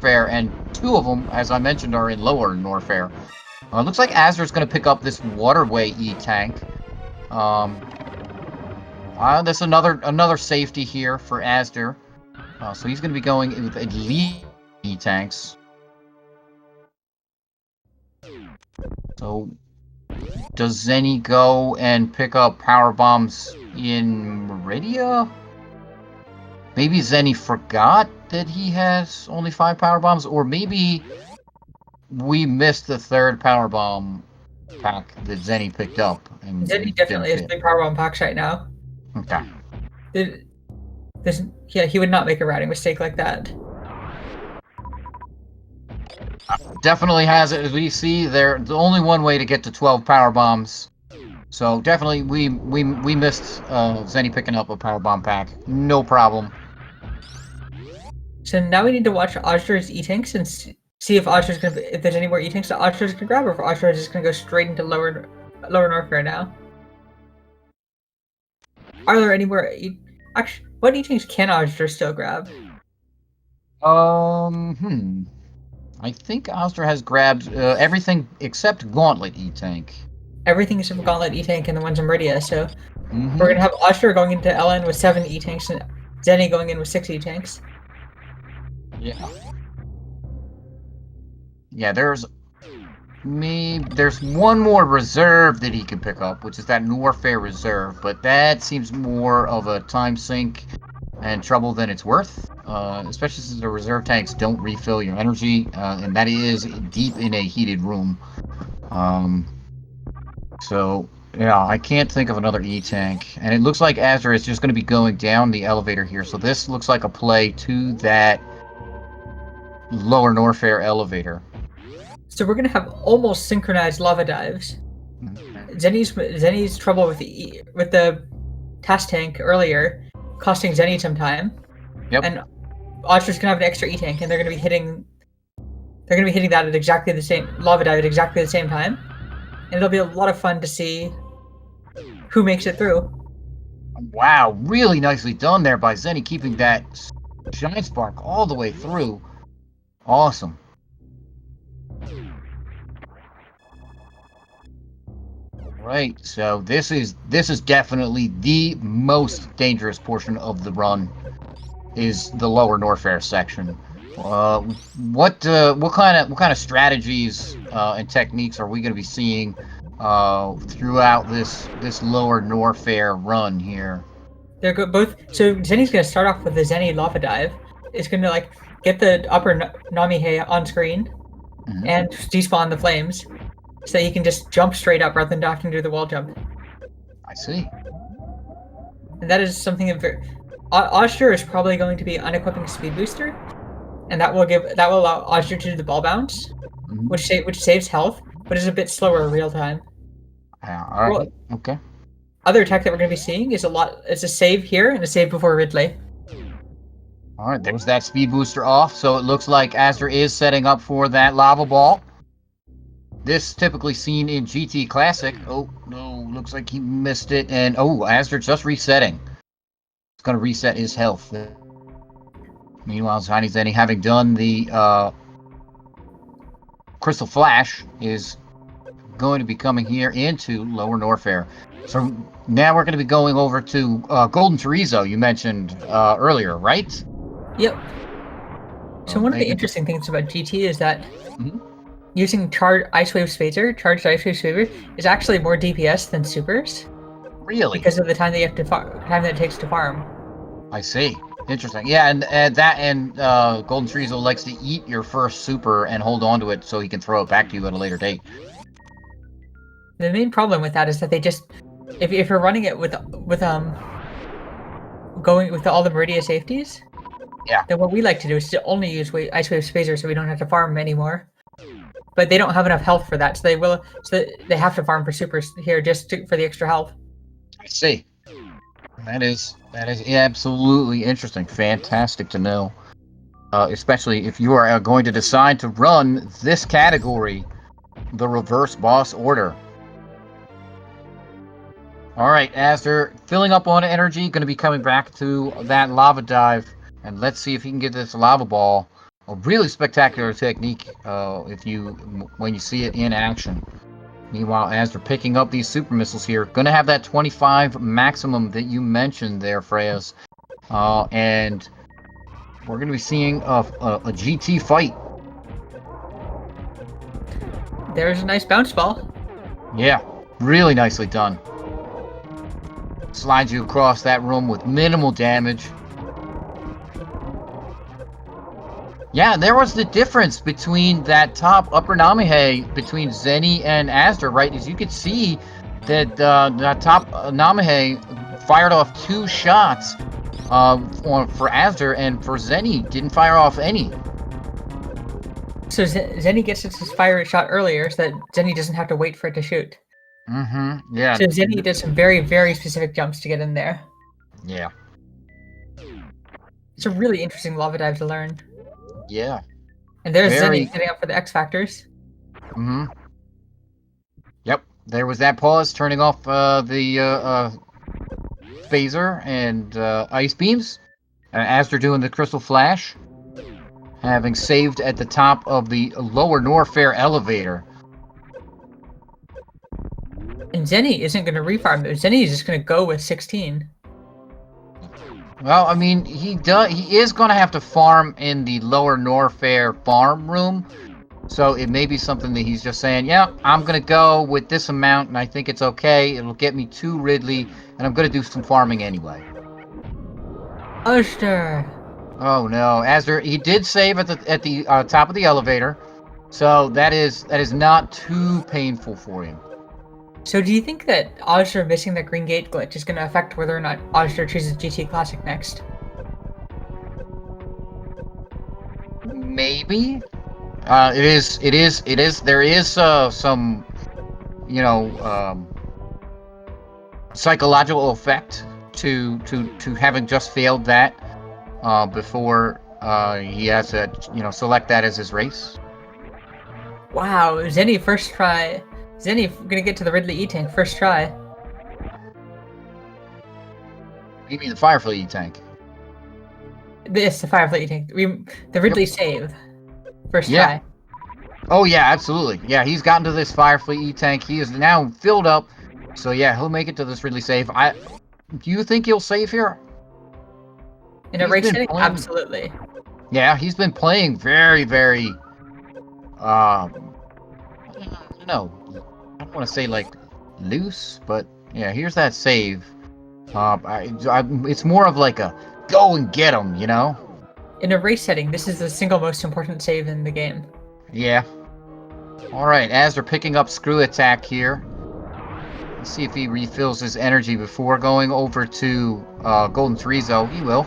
[SPEAKER 1] fair, and two of them, as I mentioned, are in lower Norfair. Looks like Azder's gonna pick up this waterway E tank. Um, that's another safety here for Azder. So he's gonna be going with at least E tanks. So does Zenny go and pick up power bombs in Meridia? Maybe Zenny forgot that he has only 5 power bombs, or maybe we missed the third power bomb pack that Zenny picked up and we
[SPEAKER 2] Zenny
[SPEAKER 1] didn't
[SPEAKER 2] definitely has
[SPEAKER 1] fit.
[SPEAKER 2] big power bomb packs right now.
[SPEAKER 1] Okay.
[SPEAKER 2] Yeah, he would not make a routing mistake like that.
[SPEAKER 1] Definitely has it. As we see, there's only one way to get to 12 power bombs. So definitely, we missed Zenny picking up a power bomb pack. No problem.
[SPEAKER 2] So now we need to watch Azder's E-Tanks and see if if there's any more E-Tanks that Azder's gonna grab, or if Azder's just gonna go straight into lower Norfair now. Are there any more? Actually, what E-Tanks can Azder still grab?
[SPEAKER 1] I think Oster has grabbed everything except Gauntlet E-Tank.
[SPEAKER 2] Everything except for Gauntlet E-Tank and the ones in Meridia. So
[SPEAKER 1] Mm-hmm.
[SPEAKER 2] we're gonna have Azder going into LN with 7 E-Tanks and Zenny going in with 6 E-Tanks.
[SPEAKER 1] Yeah. Yeah, there's one more reserve that he can pick up, which is that Norfair reserve, but that seems more of a time sink and trouble than it's worth, especially since the reserve tanks don't refill your energy, and that is deep in a heated room. So, yeah, I can't think of another E-tank, and it looks like Azder is just going to be going down the elevator here, so this looks like a play to that lower Norfair elevator.
[SPEAKER 2] So we're gonna have almost synchronized lava dives. Zenny's trouble with the task tank earlier, costing Zenny some time.
[SPEAKER 1] Yep.
[SPEAKER 2] And Azder's gonna have an extra E tank, and they're gonna be hitting that at exactly the same lava dive at exactly the same time, and it'll be a lot of fun to see who makes it through.
[SPEAKER 1] Wow, really nicely done there by Zenny, keeping that Shine Spark all the way through. Awesome. Right, so this is definitely the most dangerous portion of the run, is the lower Norfair section. What kind of strategies and techniques are we going to be seeing throughout this lower Norfair run here?
[SPEAKER 2] They're both. So Zenny's gonna start off with the Zenny lava dive. It's gonna get the upper Namihe on screen and despawn the flames, so that he can just jump straight up rather than having to do the wall jump.
[SPEAKER 1] I see.
[SPEAKER 2] And that is something that Azder is probably going to be unequipping speed booster, and that will allow Azder to do the ball bounce, which saves health, but is a bit slower in real time.
[SPEAKER 1] All right. Okay.
[SPEAKER 2] Other tech that we're going to be seeing is a save here and a save before Ridley.
[SPEAKER 1] All right, there's that speed booster off, so it looks like Azder is setting up for that lava ball. This typically seen in GT Classic. Oh, no, looks like he missed it, and Azder just resetting. It's going to reset his health. Meanwhile, ShinyZeni, having done the Crystal Flash, is going to be coming here into Lower Norfair. So now we're going to be going over to Golden Chorizo, you mentioned earlier, right?
[SPEAKER 2] Yep. So one of the interesting things about GT is that using charged Ice Wave Spazer is actually more DPS than Supers.
[SPEAKER 1] Really?
[SPEAKER 2] Because of the time that it takes to farm.
[SPEAKER 1] I see. Interesting. Yeah, and Golden Chorizo likes to eat your first super and hold on to it so he can throw it back to you at a later date.
[SPEAKER 2] The main problem with that is that they just, if you're running it with going with all the Meridia safeties,
[SPEAKER 1] yeah,
[SPEAKER 2] then what we like to do is to only use Ice Wave Spazer so we don't have to farm anymore. But they don't have enough health for that, so they have to farm for supers here just for the extra health.
[SPEAKER 1] I see. That is absolutely interesting. Fantastic to know. Especially if you are going to decide to run this category, the reverse boss order. All right, Azder, filling up on energy, going to be coming back to that lava dive, and let's see if he can get this lava ball. A really spectacular technique when you see it in action. Meanwhile, Azder picking up these super missiles here, going to have that 25 maximum that you mentioned there, Freyas. And we're going to be seeing a GT fight.
[SPEAKER 2] There's a nice bounce ball.
[SPEAKER 1] Yeah, really nicely done. Slides you across that room with minimal damage. Yeah, there was the difference between that top upper Namahe between Zeni and Azder, right? As you could see that that top Namahe fired off 2 shots for Azder, and for Zeni didn't fire off any.
[SPEAKER 2] So Zeni gets his fire shot earlier so that Zeni doesn't have to wait for it to shoot.
[SPEAKER 1] Mm-hmm, yeah.
[SPEAKER 2] So Zeni did some very, very specific jumps to get in there.
[SPEAKER 1] Yeah.
[SPEAKER 2] It's a really interesting lava dive to learn.
[SPEAKER 1] Yeah.
[SPEAKER 2] And there's Zeni setting up for the X Factors.
[SPEAKER 1] Mm-hmm. Yep, there was that pause, turning off the phaser and ice beams. Azder doing the crystal flash. Having saved at the top of the lower Norfair elevator.
[SPEAKER 2] And Zeni isn't going to refarm it. Zeni is just going to go with 16.
[SPEAKER 1] Well, I mean, he is going to have to farm in the lower Norfair farm room. So it may be something that he's just saying, yeah, I'm going to go with this amount, and I think it's okay. It'll get me to Ridley, and I'm going to do some farming anyway.
[SPEAKER 2] Azder.
[SPEAKER 1] Oh no, Azder, he did save at the top of the elevator, so that is not too painful for him.
[SPEAKER 2] So do you think that Azder missing the green gate glitch is going to affect whether or not Azder chooses GT Classic next?
[SPEAKER 1] Maybe. There is some, psychological effect to having just failed that before he has to, select that as his race.
[SPEAKER 2] Wow, Zeni first try. Zeni gonna get to the Ridley E-Tank first try.
[SPEAKER 1] You mean the Firefly E-Tank?
[SPEAKER 2] It's the Firefly E-Tank. The Ridley save. First try.
[SPEAKER 1] Oh yeah, absolutely. Yeah, he's gotten to this Firefly E-Tank. He is now filled up. So yeah, he'll make it to this Ridley save. Do you think he'll save here?
[SPEAKER 2] In a race setting? Absolutely.
[SPEAKER 1] Yeah, he's been playing very, very I don't want to say like loose, but yeah, here's that save. It's more of like a go and get him,
[SPEAKER 2] In a race setting, this is the single most important save in the game.
[SPEAKER 1] Yeah. Alright, Azder picking up Screw Attack here. Let's see if he refills his energy before going over to Golden Chorizo. He will.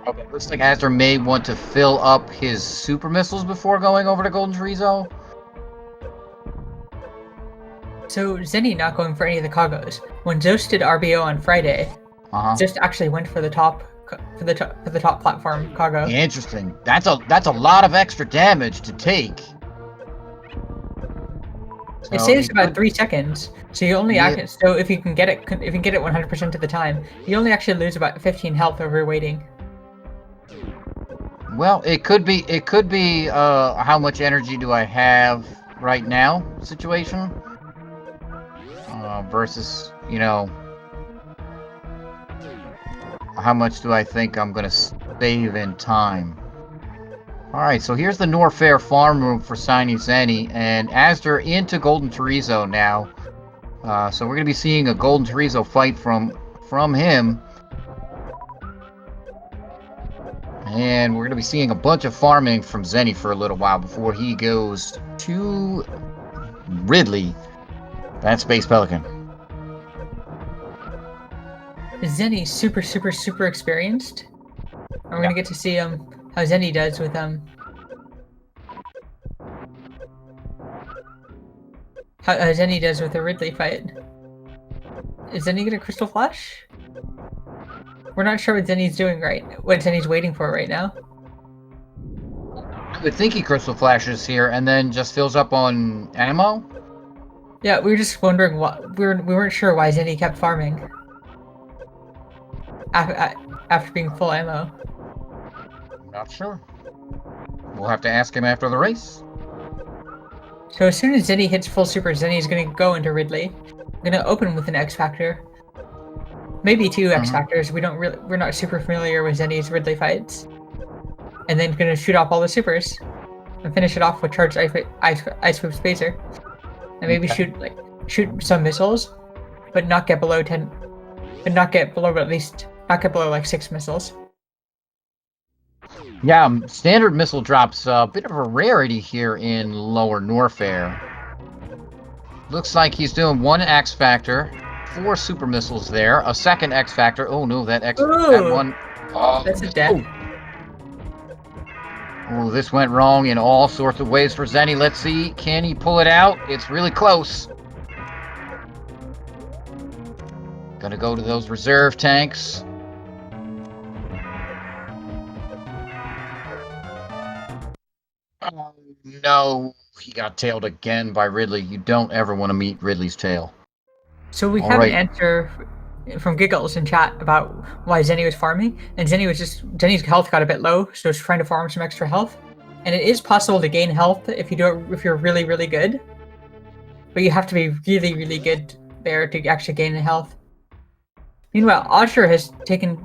[SPEAKER 1] Okay, looks like Azder may want to fill up his super missiles before going over to Golden Chorizo.
[SPEAKER 2] So Zeni not going for any of the Kagos. When Zost did RBO on Friday, Zost actually went for the top platform Kago.
[SPEAKER 1] Interesting. That's a lot of extra damage to take.
[SPEAKER 2] It saves about 3 seconds, so you only so if you can get it 100% of the time, you only actually lose about 15 health over waiting.
[SPEAKER 1] Well, it could be how much energy do I have right now situation versus how much do I think I'm gonna save in time. Alright, so here's the Norfair farm room for ShinyZeni, and Azder into Golden Chorizo now. So we're gonna be seeing a Golden Chorizo fight from him. And we're gonna be seeing a bunch of farming from Zeni for a little while before he goes to Ridley. That's Space Pelican.
[SPEAKER 2] Is Zeni super experienced? we're gonna get to see how Zeni does with how Zeni does with the Ridley fight. Is Zeni gonna Crystal Flash? We're not sure what Zeni's doing what Zeni's waiting for right now.
[SPEAKER 1] I would think he Crystal Flashes here and then just fills up on ammo.
[SPEAKER 2] Yeah, we were just wondering what we weren't sure why Zeni kept farming after being full ammo.
[SPEAKER 1] Not sure. We'll have to ask him after the race.
[SPEAKER 2] So as soon as Zeni hits full super, Zeni's gonna go into Ridley. Gonna open with an X Factor. Maybe 2 X Factors. We're not super familiar with Zeni's Ridley fights. And then gonna shoot off all the supers. And finish it off with charged Ice Whip Spacer. And maybe shoot some missiles, but not get below 10, but not get below like 6 missiles.
[SPEAKER 1] Yeah, standard missile drops a bit of a rarity here in Lower Norfair. Looks like he's doing 1 X Factor, 4 super missiles there, a second X Factor. Oh no, that one. Oh,
[SPEAKER 2] that's a death.
[SPEAKER 1] Oh, this went wrong in all sorts of ways for Zeni. Let's see, can he pull it out? It's really close. Gonna go to those reserve tanks. Oh, no. He got tailed again by Ridley. You don't ever want to meet Ridley's tail.
[SPEAKER 2] So we have an answer from Giggles in chat about why Zeni was farming, and Zeni's health got a bit low, so he's trying to farm some extra health. And it is possible to gain health if you're really, really good. But you have to be really, really good there to actually gain the health. Meanwhile, azder has taken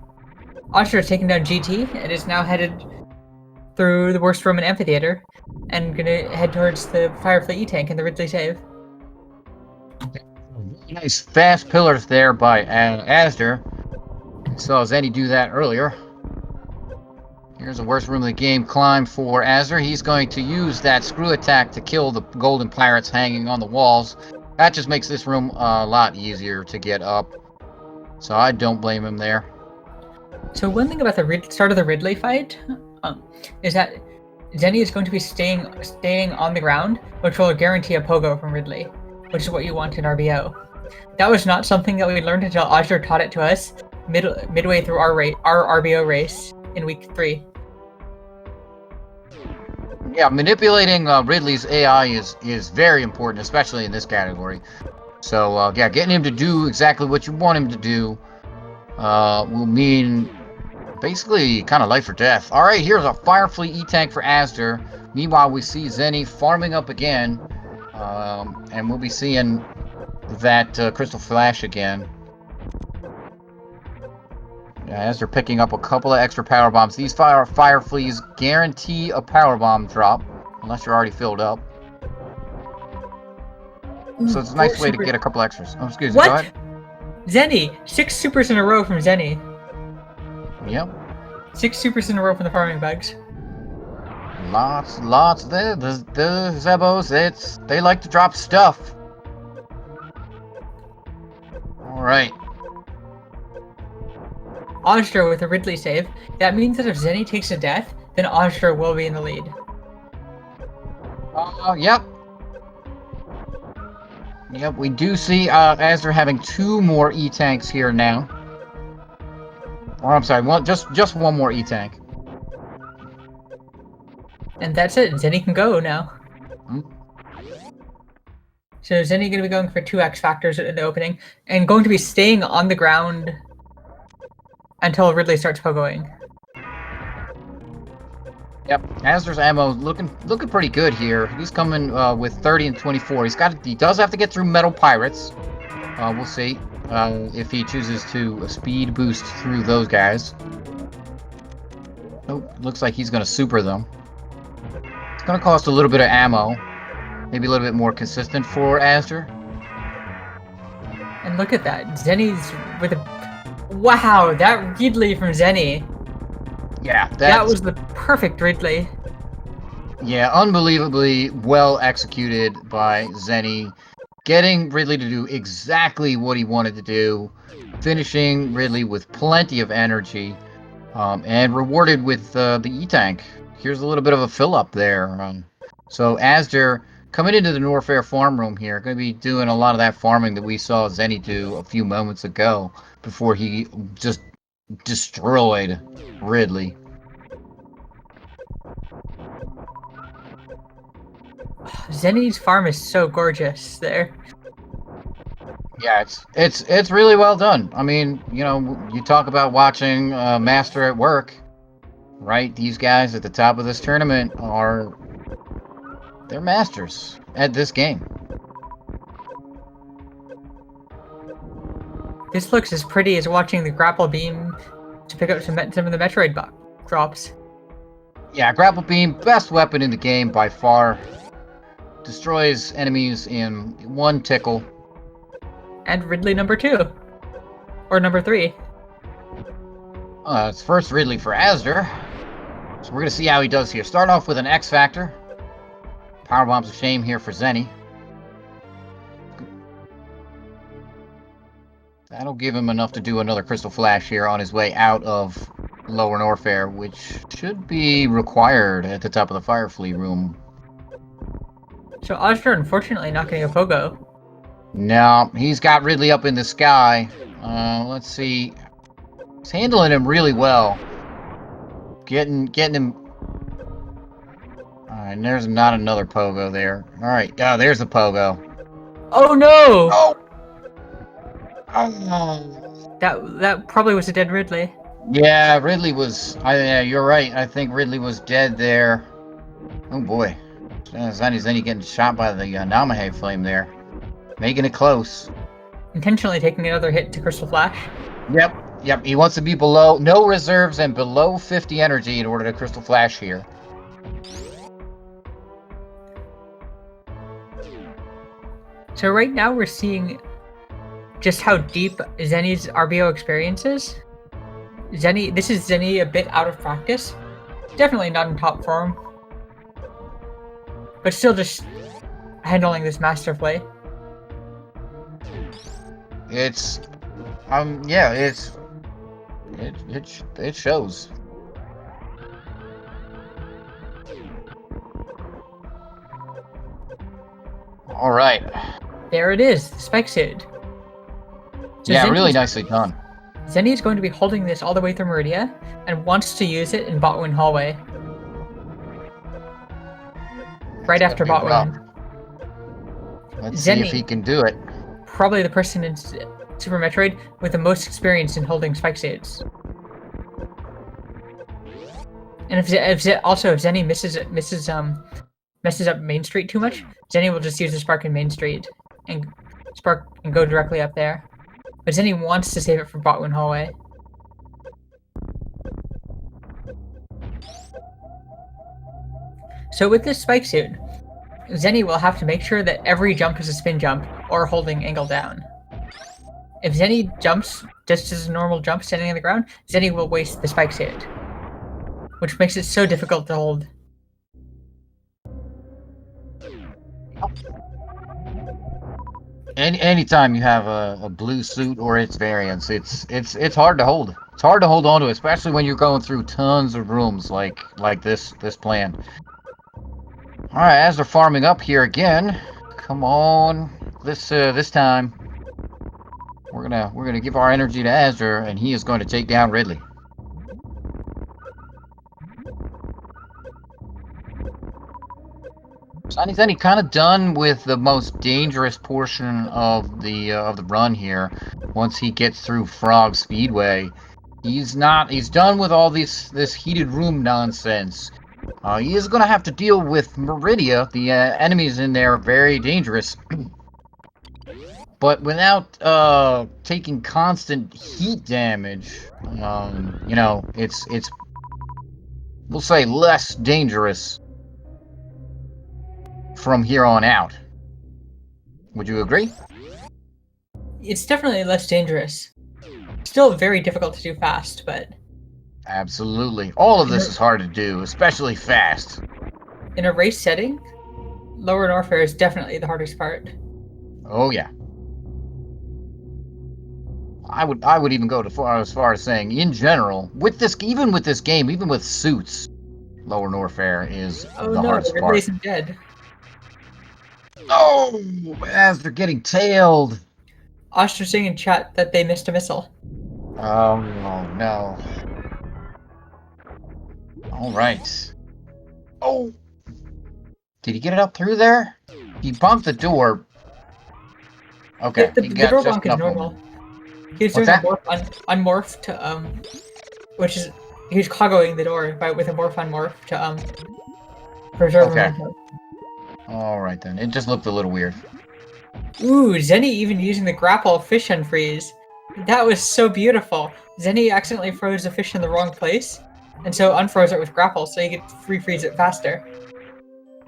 [SPEAKER 2] down GT and is now headed through the Worst Roman Amphitheater and gonna head towards the Firefly E-Tank and the Ridley save.
[SPEAKER 1] Nice fast pillars there by azder. Saw Zeni do that earlier. Here's the worst room of the game climb for azder. He's going to use that screw attack to kill the golden pirates hanging on the walls. That just makes this room a lot easier to get up. So I don't blame him there.
[SPEAKER 2] So one thing about the start of the Ridley fight is that Zeni is going to be staying on the ground, which will guarantee a pogo from Ridley, which is what you want in RBO. That was not something that we learned until azder taught it to us midway through our RBO race in week 3.
[SPEAKER 1] Yeah, manipulating Ridley's AI is very important, especially in this category. So yeah, getting him to do exactly what you want him to do will mean basically kind of life or death. All right, here's a Firefly E-Tank for azder. Meanwhile, we see Zeni farming up again, and we'll be seeing that Crystal Flash again. As they're picking up a couple of extra power bombs. These Fireflies guarantee a power bomb drop, unless you're already filled up. So it's a nice way to get a couple extras. Oh, excuse me, go ahead.
[SPEAKER 2] Zeni! 6 supers in a row from Zeni.
[SPEAKER 1] Yep.
[SPEAKER 2] 6 supers in a row from the farming bugs.
[SPEAKER 1] Lots there. The Zebos, they like to drop stuff. Alright.
[SPEAKER 2] azder with a Ridley save. That means that if Zeni takes a death, then azder will be in the lead.
[SPEAKER 1] Yep. Yep, we do see azder having 2 more E-Tanks here now. Or I'm sorry, just 1 more E-Tank.
[SPEAKER 2] And that's it. Zeni can go now. So Zeni going to be going for 2 X Factors in the opening, and going to be staying on the ground until Ridley starts pogoing.
[SPEAKER 1] Yep, azder's ammo looking pretty good here. He's coming with 30 and 24. He does have to get through metal pirates. We'll see if he chooses to speed boost through those guys. Oh, looks like he's going to super them. It's going to cost a little bit of ammo. Maybe a little bit more consistent for azder.
[SPEAKER 2] And look at that. Zeni's with a... Wow, that Ridley from Zeni.
[SPEAKER 1] Yeah,
[SPEAKER 2] that was the perfect Ridley.
[SPEAKER 1] Yeah, unbelievably well executed by Zeni. Getting Ridley to do exactly what he wanted to do. Finishing Ridley with plenty of energy. and rewarded with the E-Tank. Here's a little bit of a fill-up there. So Azder, coming into the Norfair farm room here, going to be doing a lot of that farming that we saw Zenny do a few moments ago before he just destroyed Ridley.
[SPEAKER 2] Zenny's farm is so gorgeous there.
[SPEAKER 1] Yeah, it's really well done. I mean, you know, you talk about watching Master at work, right? These guys at the top of this tournament they're masters at this game.
[SPEAKER 2] This looks as pretty as watching the grapple beam to pick up some of the Metroid drops.
[SPEAKER 1] Yeah, grapple beam, best weapon in the game by far. Destroys enemies in one tickle.
[SPEAKER 2] And Ridley number 2. Or number 3.
[SPEAKER 1] It's first Ridley for Azder. So we're going to see how he does here. Start off with an X Factor. Power Bomb's a shame here for Zenny. That'll give him enough to do another Crystal Flash here on his way out of Lower Norfair, which should be required at the top of the Fire Flea room.
[SPEAKER 2] So azder unfortunately not getting a pogo.
[SPEAKER 1] No, he's got Ridley up in the sky. Let's see. He's handling him really well. Getting him. Alright, there's not another pogo there. Alright, there's the pogo.
[SPEAKER 2] Oh no!
[SPEAKER 1] Oh! Oh.
[SPEAKER 2] That probably was a dead Ridley.
[SPEAKER 1] Yeah, Ridley was. Yeah, you're right. I think Ridley was dead there. Oh boy. Zenny getting shot by the Namahe flame there. Making it close.
[SPEAKER 2] Intentionally taking another hit to Crystal Flash.
[SPEAKER 1] Yep. He wants to be below, no reserves and below 50 energy in order to Crystal Flash here.
[SPEAKER 2] So right now we're seeing just how deep Zenny's RBO experience is. This is Zenny a bit out of practice. Definitely not in top form. But still just handling this masterfully.
[SPEAKER 1] It shows. All right.
[SPEAKER 2] There it is, the spike suit. So
[SPEAKER 1] yeah, really nicely done.
[SPEAKER 2] Zenny is going to be holding this all the way through Meridia and wants to use it in Botwin Hallway. Right after Botwin.
[SPEAKER 1] Let's see if he can do it.
[SPEAKER 2] Probably the person in Super Metroid with the most experience in holding spike suits. And if Zenny messes up Main Street too much, Zenny will just use the spark in Main Street and go directly up there. But Zenny wants to save it for Botwin Hallway. So with this spike suit, Zenny will have to make sure that every jump is a spin jump or holding angle down. If Zenny jumps just as a normal jump standing on the ground, Zenny will waste the spike suit, which makes it so difficult to hold.
[SPEAKER 1] Anytime you have a blue suit or its variants, it's hard to hold. It's hard to hold on to, especially when you're going through tons of rooms like this plan. All right, as they're farming up here again, come on, this time we're gonna give our energy to Azder, and he is going to take down Ridley. ShinyZeni kind of done with the most dangerous portion of the run here. Once he gets through Frog Speedway, he's done with all this heated room nonsense. He is going to have to deal with Meridia. The enemies in there are very dangerous. But without taking constant heat damage, you know, it's we'll say less dangerous from here on out. Would you agree?
[SPEAKER 2] It's definitely less dangerous. Still very difficult to do fast, but...
[SPEAKER 1] Absolutely. All of this is hard to do, especially fast.
[SPEAKER 2] In a race setting, Lower Norfair is definitely the hardest part.
[SPEAKER 1] Oh, yeah. I would even go as far as saying, in general, with this, even with this game, even with suits, Lower Norfair is
[SPEAKER 2] Oh
[SPEAKER 1] the
[SPEAKER 2] no,
[SPEAKER 1] hardest
[SPEAKER 2] Ridley
[SPEAKER 1] part.
[SPEAKER 2] isn't dead.
[SPEAKER 1] Oh, as they're getting tailed.
[SPEAKER 2] Oster saying in chat that they missed a missile.
[SPEAKER 1] Oh no. All right. Oh, did he get it up through there? He bumped the door.
[SPEAKER 2] Yeah,
[SPEAKER 1] Okay,
[SPEAKER 2] the,
[SPEAKER 1] he
[SPEAKER 2] the
[SPEAKER 1] got
[SPEAKER 2] door
[SPEAKER 1] just
[SPEAKER 2] bonk is
[SPEAKER 1] enough
[SPEAKER 2] normal.
[SPEAKER 1] movement.
[SPEAKER 2] He was
[SPEAKER 1] What's
[SPEAKER 2] doing a
[SPEAKER 1] that?
[SPEAKER 2] unmorph to which is he was coggoing the door with a morph unmorph to preserve
[SPEAKER 1] Okay.
[SPEAKER 2] momentum.
[SPEAKER 1] All right then. It just looked a little weird.
[SPEAKER 2] Ooh, Zenny even using the grapple fish unfreeze. That was so beautiful. Zenny accidentally froze the fish in the wrong place, and so unfroze it with grapple, so you could refreeze it faster.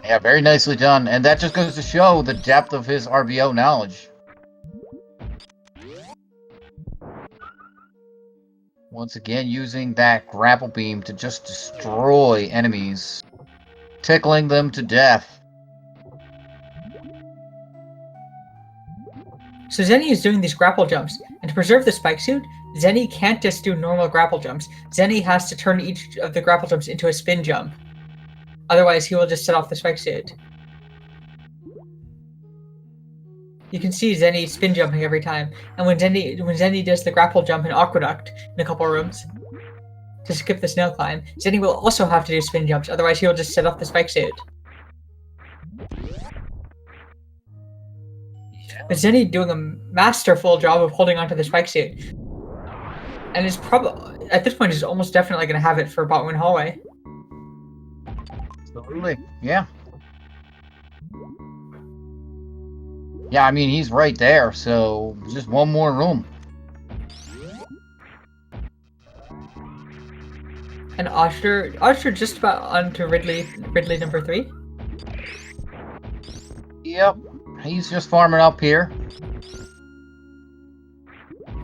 [SPEAKER 1] Yeah, very nicely done. And that just goes to show the depth of his RBO knowledge. Once again, using that grapple beam to just destroy enemies, tickling them to death.
[SPEAKER 2] So Zenny is doing these grapple jumps, and to preserve the spike suit, Zenny can't just do normal grapple jumps. Zenny has to turn each of the grapple jumps into a spin jump. Otherwise, he will just set off the spike suit. You can see Zenny spin jumping every time, and when Zenny does the grapple jump in Aqueduct in a couple rooms to skip the snow climb, Zenny will also have to do spin jumps. Otherwise, he will just set off the spike suit. But Zenny doing a masterful job of holding onto the spike suit, and is probably at this point is almost definitely going to have it for Botwin Hallway.
[SPEAKER 1] Absolutely. Yeah. Yeah, I mean, he's right there, so just one more room.
[SPEAKER 2] And Oster just about onto Ridley number 3.
[SPEAKER 1] Yep. He's just farming up here.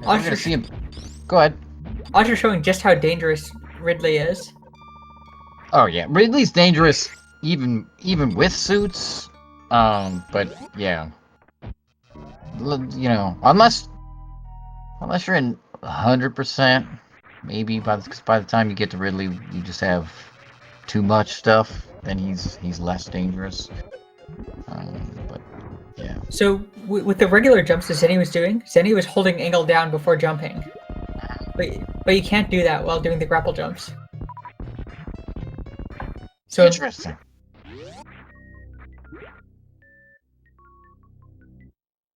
[SPEAKER 1] We're
[SPEAKER 2] Oster
[SPEAKER 1] gonna see him. Go ahead.
[SPEAKER 2] Oster showing just how dangerous Ridley is.
[SPEAKER 1] Oh yeah, Ridley's dangerous even with suits. But yeah, you know, unless you're in 100%, maybe by the time you get to Ridley, you just have too much stuff. Then he's less dangerous. But yeah.
[SPEAKER 2] So with the regular jumps that Zenny was doing, Zenny was holding angle down before jumping. But you can't do that while doing the grapple jumps. So
[SPEAKER 1] Interesting.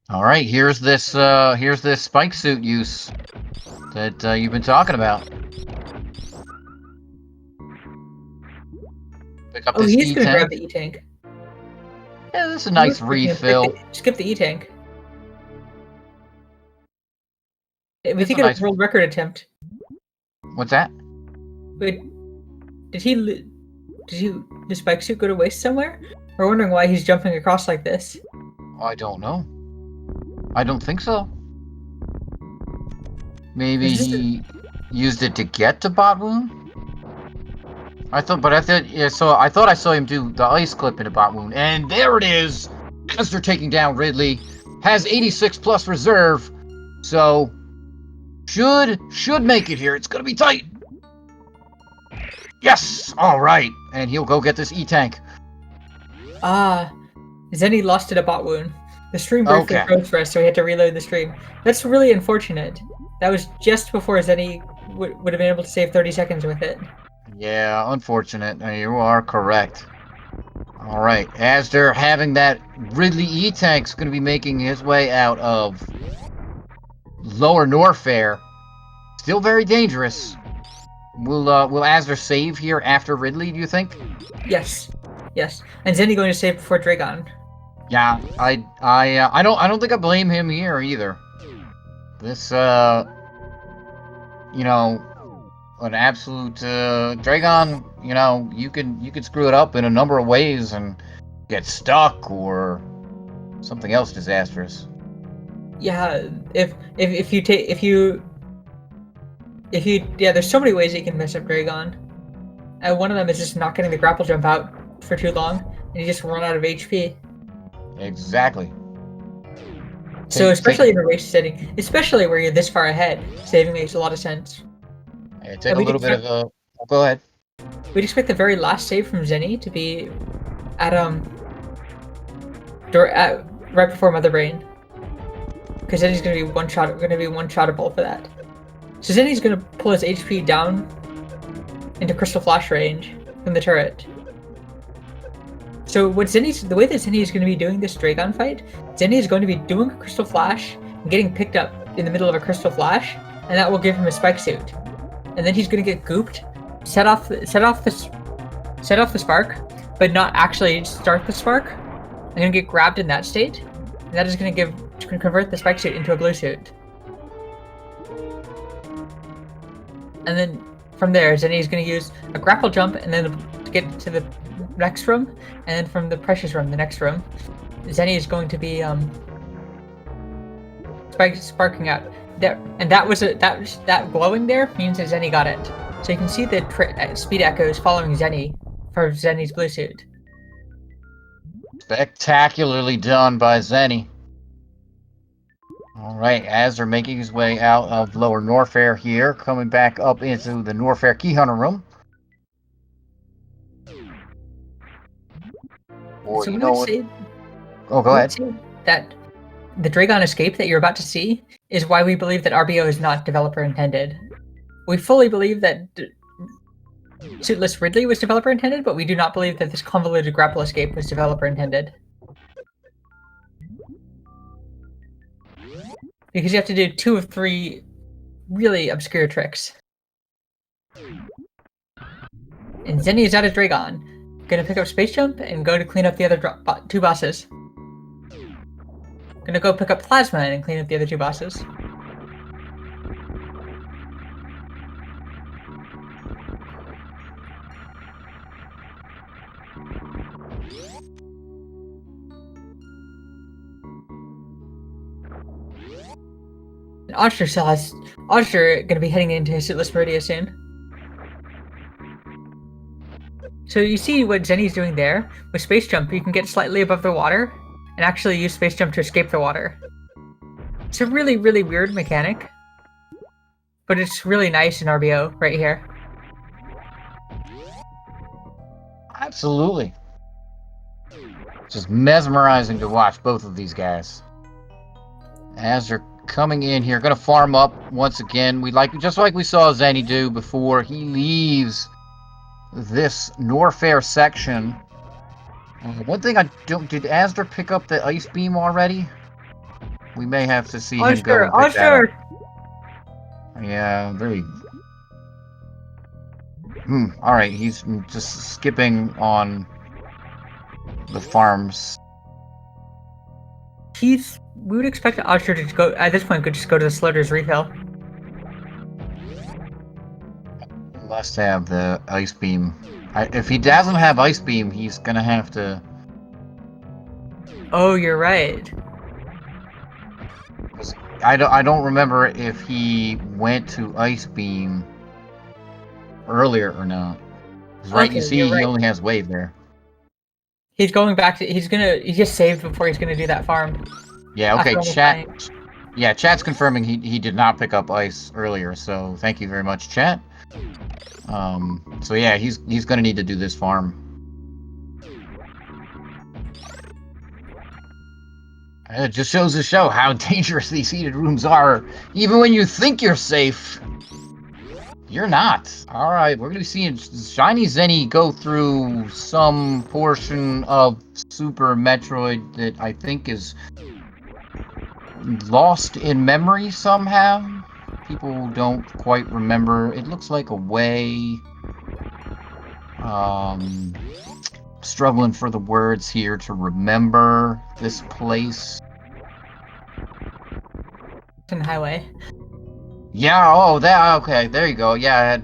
[SPEAKER 1] All right, here's this spike suit use that you've been talking about. Pick up this
[SPEAKER 2] he's gonna grab
[SPEAKER 1] E-tank.
[SPEAKER 2] the E-tank.
[SPEAKER 1] Yeah, this is a nice refill.
[SPEAKER 2] Skip the E-tank. We
[SPEAKER 1] It's
[SPEAKER 2] think
[SPEAKER 1] a
[SPEAKER 2] it's
[SPEAKER 1] nice-
[SPEAKER 2] a world record attempt.
[SPEAKER 1] What's that?
[SPEAKER 2] Wait, did the spike suit go to waste somewhere? We're wondering why he's jumping across like this.
[SPEAKER 1] I don't know. I don't think so. Maybe he used it to get to Botwoon? I thought I saw him do the ice clip in a Botwoon, and there it is! As they're taking down Ridley, has 86 plus reserve, so should make it here. It's gonna be tight. Yes! Alright, and he'll go get this E-tank.
[SPEAKER 2] Zenny lost it a bot wound. The stream briefly froze for us, so we had to reload the stream. That's really unfortunate. That was just before Zenny would have been able to save 30 seconds with it.
[SPEAKER 1] Yeah, unfortunate. You are correct. Alright, Azder having that Ridley E-tank's going to be making his way out of Lower Norfair. Still very dangerous. Will Azder save here after Ridley, do you think?
[SPEAKER 2] Yes. And Zenny going to save before Dragon.
[SPEAKER 1] Yeah, I don't think I blame him here either. This you know, an absolute Dragon, you know, you could screw it up in a number of ways and get stuck or something else disastrous.
[SPEAKER 2] Yeah, if you there's so many ways you can mess up Dragon. And one of them is just not getting the grapple jump out for too long, and you just run out of HP.
[SPEAKER 1] Exactly.
[SPEAKER 2] So especially in a race setting, especially where you're this far ahead, saving makes a lot of sense.
[SPEAKER 1] Yeah, take a little bit of a... Oh, go ahead.
[SPEAKER 2] We'd expect the very last save from Zeni to be at right before Mother Brain, because Zeni's gonna be one-shottable for that. So Zeni's gonna pull his HP down into Crystal Flash range from the turret. So the way that Zeni is going to be doing this Dragon fight, Zeni is going to be doing a Crystal Flash and getting picked up in the middle of a Crystal Flash, and that will give him a spike suit. And then he's going to get gooped, set off the spark, but not actually start the spark. And going to get grabbed in that state, and that is going to convert the spike suit into a blue suit. And then from there, Zeni is going to use a grapple jump, and then to get to the next room, and then from the precious room, the next room, Zeni is going to be sparking out there, and that glowing there means that Zeni got it. So you can see the speed echoes following Zeni for Zeni's blue suit.
[SPEAKER 1] Spectacularly done by Zeni. All right, Azder making his way out of Lower Norfair here, coming back up into the Norfair Key Hunter room. Or,
[SPEAKER 2] so
[SPEAKER 1] you know what?
[SPEAKER 2] Oh,
[SPEAKER 1] go ahead.
[SPEAKER 2] That the Dragon escape that you're about to see is why we believe that RBO is not developer intended. We fully believe that Suitless Ridley was developer intended, but we do not believe that this convoluted grapple escape was developer intended. Because you have to do 2 of 3 really obscure tricks. And Zeni is out of Dragon. Gonna pick up Space Jump and go to clean up the other 2 bosses. Gonna go pick up Plasma and clean up the other 2 bosses. And Azder gonna be heading into his Suitless Meridia soon. So you see what Zeni's doing there? With Space Jump, you can get slightly above the water and actually use Space Jump to escape the water. It's a really, really weird mechanic, but it's really nice in RBO right here.
[SPEAKER 1] Absolutely. Just mesmerizing to watch both of these guys. As they're coming in here, gonna farm up once again. Just like we saw Zeni do before he leaves this Norfair section. One thing I don't... Did Azder pick up the ice beam already? We may have to see him go and pick that up. Yeah, very... Alright, he's just skipping on the farms.
[SPEAKER 2] We would expect Azder to go, at this point, could just go to the Slitter's refill.
[SPEAKER 1] Must have the ice beam. If he doesn't have ice beam, he's gonna have to...
[SPEAKER 2] Oh, you're right.
[SPEAKER 1] I don't remember if he went to ice beam earlier or not. Right, okay, you see, he only has wave there.
[SPEAKER 2] He's going back to... He just saved before he's gonna do that farm.
[SPEAKER 1] Yeah, okay, chat... Yeah, chat's confirming he did not pick up ice earlier, so thank you very much, chat. So yeah, he's gonna need to do this farm. It just shows to show how dangerous these heated rooms are. Even when you think you're safe, you're not. Alright, we're gonna be seeing ShinyZeni go through some portion of Super Metroid that I think is lost in memory somehow. People don't quite remember. It looks like a way. Struggling for the words here to remember this place.
[SPEAKER 2] Highway.
[SPEAKER 1] Yeah. Oh, that. Okay. There you go. Yeah.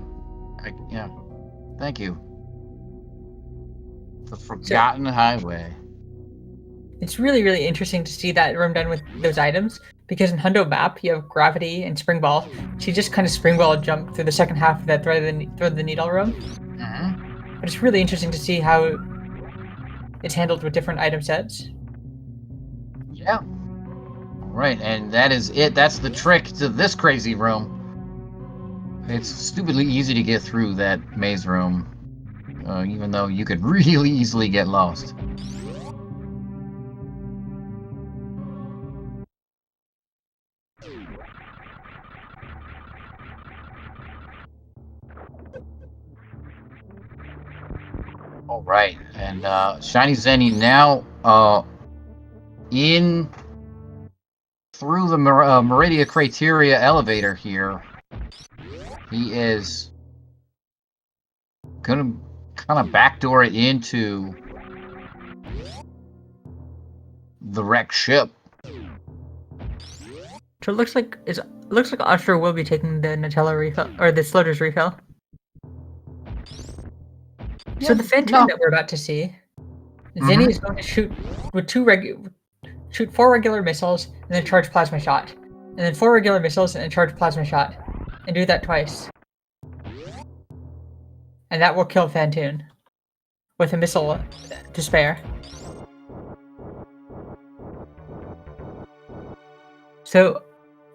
[SPEAKER 1] Yeah. Thank you. The Forgotten Highway.
[SPEAKER 2] It's really, really interesting to see that room done with those items, because in Hundo Map, you have Gravity and Springball. She just kind of Springball jumped through the second half of that Thread of the Needle room. But it's really interesting to see how it's handled with different item sets.
[SPEAKER 1] Yeah. Right, and that is it. That's the trick to this crazy room. It's stupidly easy to get through that maze room, even though you could really easily get lost. All right, and ShinyZeni now in through the Meridia Criteria elevator here. He is gonna kind of backdoor it into the wrecked ship.
[SPEAKER 2] So it looks like Azder will be taking the Nutella refill or the Slaughter's refill. So the Phantom that we're about to see, Zeni is going to shoot with shoot 4 regular missiles and then charge plasma shot, and then 4 regular missiles and then charge plasma shot, and do that twice, and that will kill Phantom with a missile to spare. So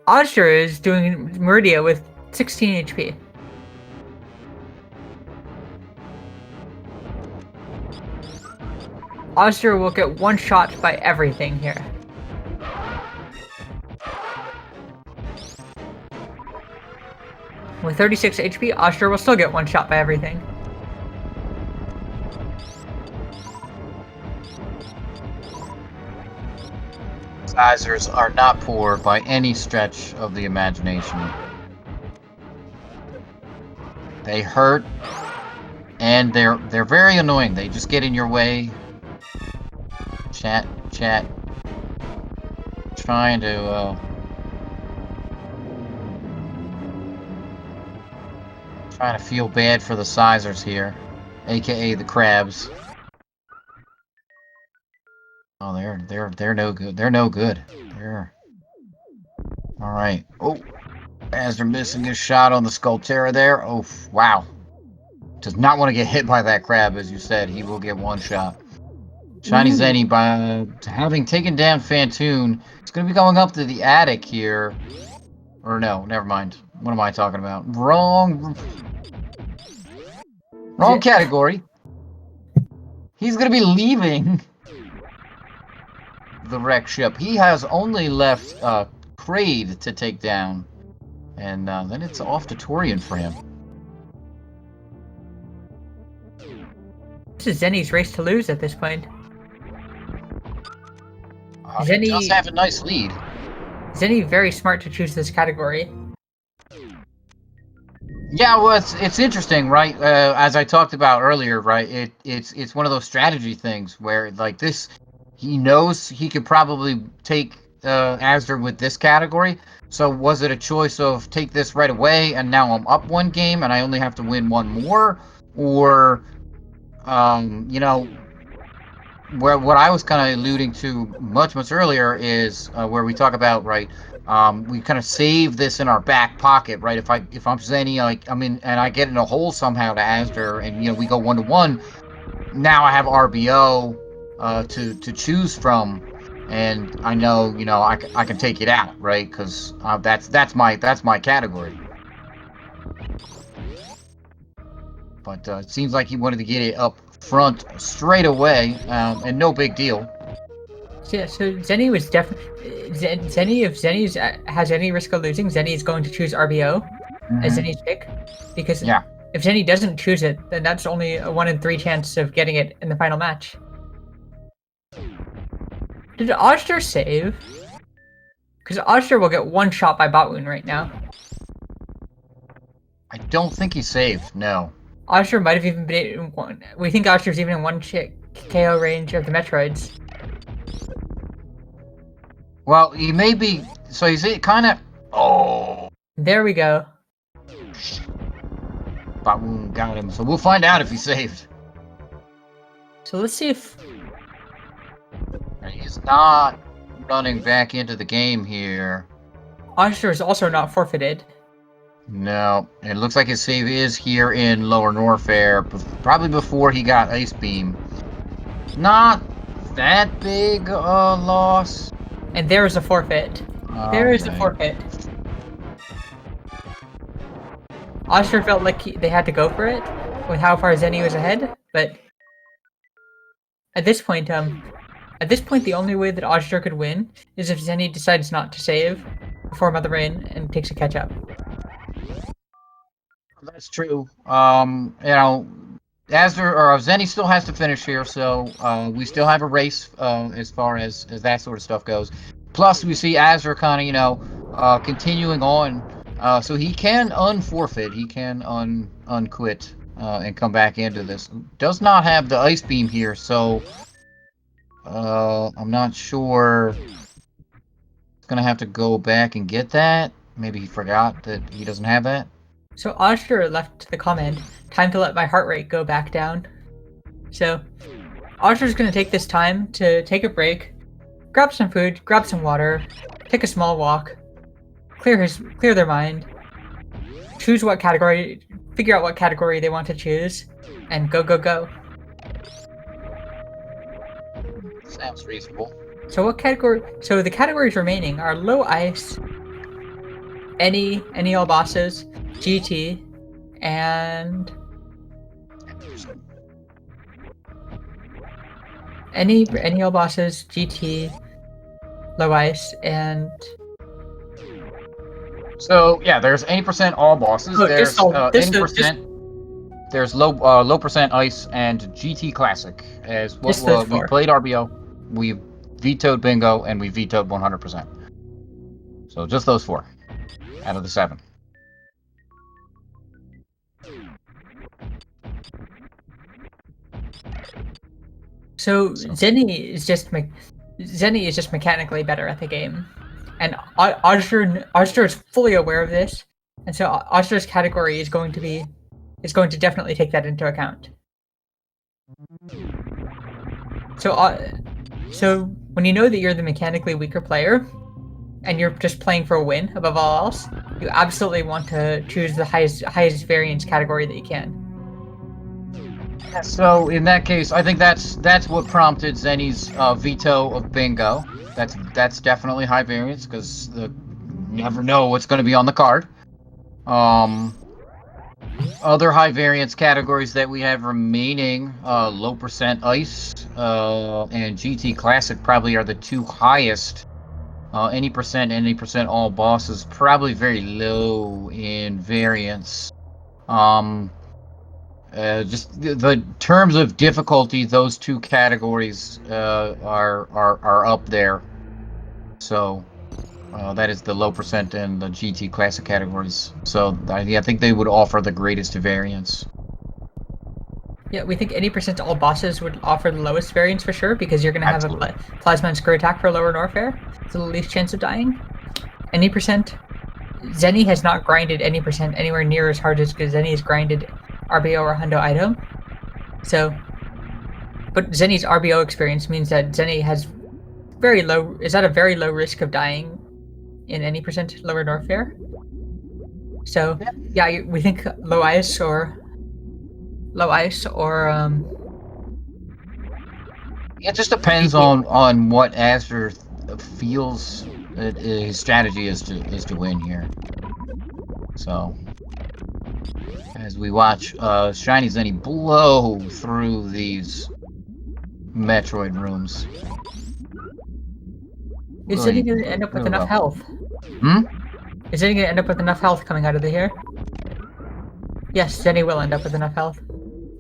[SPEAKER 2] Azder is doing Meridia with 16 HP. Azder will get one shot by everything here. With 36 HP, Azder will still get one shot by everything.
[SPEAKER 1] Sizers are not poor by any stretch of the imagination. They hurt, and they're very annoying. They just get in your way. Chat. Trying to feel bad for the sizers here, aka the crabs. Oh, they're no good. They're no good. They're all right. Oh, as they're missing a shot on the Sculptera there. Oh, wow. Does not want to get hit by that crab, as you said. He will get one shot. ShinyZeni, by having taken down Phantom, is going to be going up to the attic here. Or no, never mind. What am I talking about? Wrong category. He's going to be leaving the wrecked ship. He has only left Kraid to take down. And then it's off to Torian for him.
[SPEAKER 2] This is Zeni's race to lose at this point.
[SPEAKER 1] Zeni does have a nice lead.
[SPEAKER 2] Zeni very smart to choose this category.
[SPEAKER 1] Yeah, well, it's interesting, right? As I talked about earlier, right? It's one of those strategy things where, like, this, he knows he could probably take Azder with this category. So was it a choice of take this right away and now I'm up one game and I only have to win one more, or you know, where what I was kind of alluding to much earlier is where we talk about, right, we kind of save this in our back pocket, right? If I'm Zeni, like, I mean, and I get in a hole somehow to Azder, and you know we go 1-1, now I have RBO to choose from, and I know, you know, I can take it out, right? Because that's my category. But it seems like he wanted to get it up front straight away, and no big deal.
[SPEAKER 2] Yeah, so Zeni was definitely Zeni. If Zeni has any risk of losing, Zeni is going to choose RBO as Zeni's pick, because if Zeni doesn't choose it, then that's only a 1 in 3 chance of getting it in the final match. Did Azder save? Because Azder will get one shot by bot wound right now.
[SPEAKER 1] I don't think he saved. No.
[SPEAKER 2] Azder might have even been in one. We think Azder's even in one KO range of the Metroids.
[SPEAKER 1] Well, he may be. So he's kind of. Oh.
[SPEAKER 2] There we go.
[SPEAKER 1] Bot got him. So we'll find out if he saved.
[SPEAKER 2] So let's see if.
[SPEAKER 1] He's not running back into the game here.
[SPEAKER 2] Azder is also not forfeited.
[SPEAKER 1] No, it looks like his save is here in Lower Norfair, probably before he got Ice Beam. Not that big a loss.
[SPEAKER 2] And there is a forfeit. There is the
[SPEAKER 1] Okay.
[SPEAKER 2] forfeit. Azder felt like they had to go for it with how far Zeni was ahead, but at this point, the only way that Azder could win is if Zeni decides not to save before Mother Rain and takes a catch up.
[SPEAKER 1] That's true. Azder or Zenny still has to finish here, so we still have a race as far as that sort of stuff goes. Plus, we see Azder kind of, continuing on, so he can unforfeit, he can unquit and come back into this. Does not have the ice beam here, so I'm not sure. He's gonna have to go back and get that. Maybe he forgot that he doesn't have that.
[SPEAKER 2] So Azder left the comment, "Time to let my heart rate go back down." So Azder's going to take this time to take a break, grab some food, grab some water, take a small walk, clear their mind, choose what category, figure out what category they want to choose, and go, go, go.
[SPEAKER 1] Sounds reasonable.
[SPEAKER 2] So what category? So the categories remaining are low ice, any all bosses, GT, and any all bosses, GT, low ice, and
[SPEAKER 1] so yeah, there's 80% all bosses.
[SPEAKER 2] oh,
[SPEAKER 1] There's
[SPEAKER 2] just
[SPEAKER 1] 80%. There's low percent ice and GT Classic. As what
[SPEAKER 2] Just those
[SPEAKER 1] we
[SPEAKER 2] four.
[SPEAKER 1] played RBO, we vetoed Bingo, and we vetoed 100%. So just those 4 out of the 7.
[SPEAKER 2] So Zeni is just mechanically better at the game, and Azder is fully aware of this, and so Azder's category is going to definitely take that into account. So when you know that you're the mechanically weaker player, and you're just playing for a win above all else, you absolutely want to choose the highest variance category that you can.
[SPEAKER 1] So in that case, I think that's what prompted Zenny's veto of Bingo. That's definitely high variance because you never know what's going to be on the card. Other high variance categories that we have remaining, low percent ice and GT Classic probably are the 2 highest. Any percent all bosses probably very low in variance. Just the terms of difficulty, those 2 categories are up there. So that is the low percent and the GT Classic categories. So I think they would offer the greatest variance.
[SPEAKER 2] Yeah, we think 80% all bosses would offer the lowest variance for sure, because you're going to have a plasma and screw attack for lower Norfair, so the least chance of dying. Any percent. Zeni has not grinded any percent anywhere near as hard as Zeni has grinded RBO or Hundo item. So, but Zeni's RBO experience means that Zeni is at a very low risk of dying in any percent lower Norfair. So, yeah, we think low ice or
[SPEAKER 1] it just depends on what Azder feels that his strategy is to win here. So as we watch ShinyZeni blow through these Metroid rooms.
[SPEAKER 2] Is Zeni going to end up with enough health? Is Zeni going to end up with enough health coming out of here? Yes, Zeni will end up with enough health.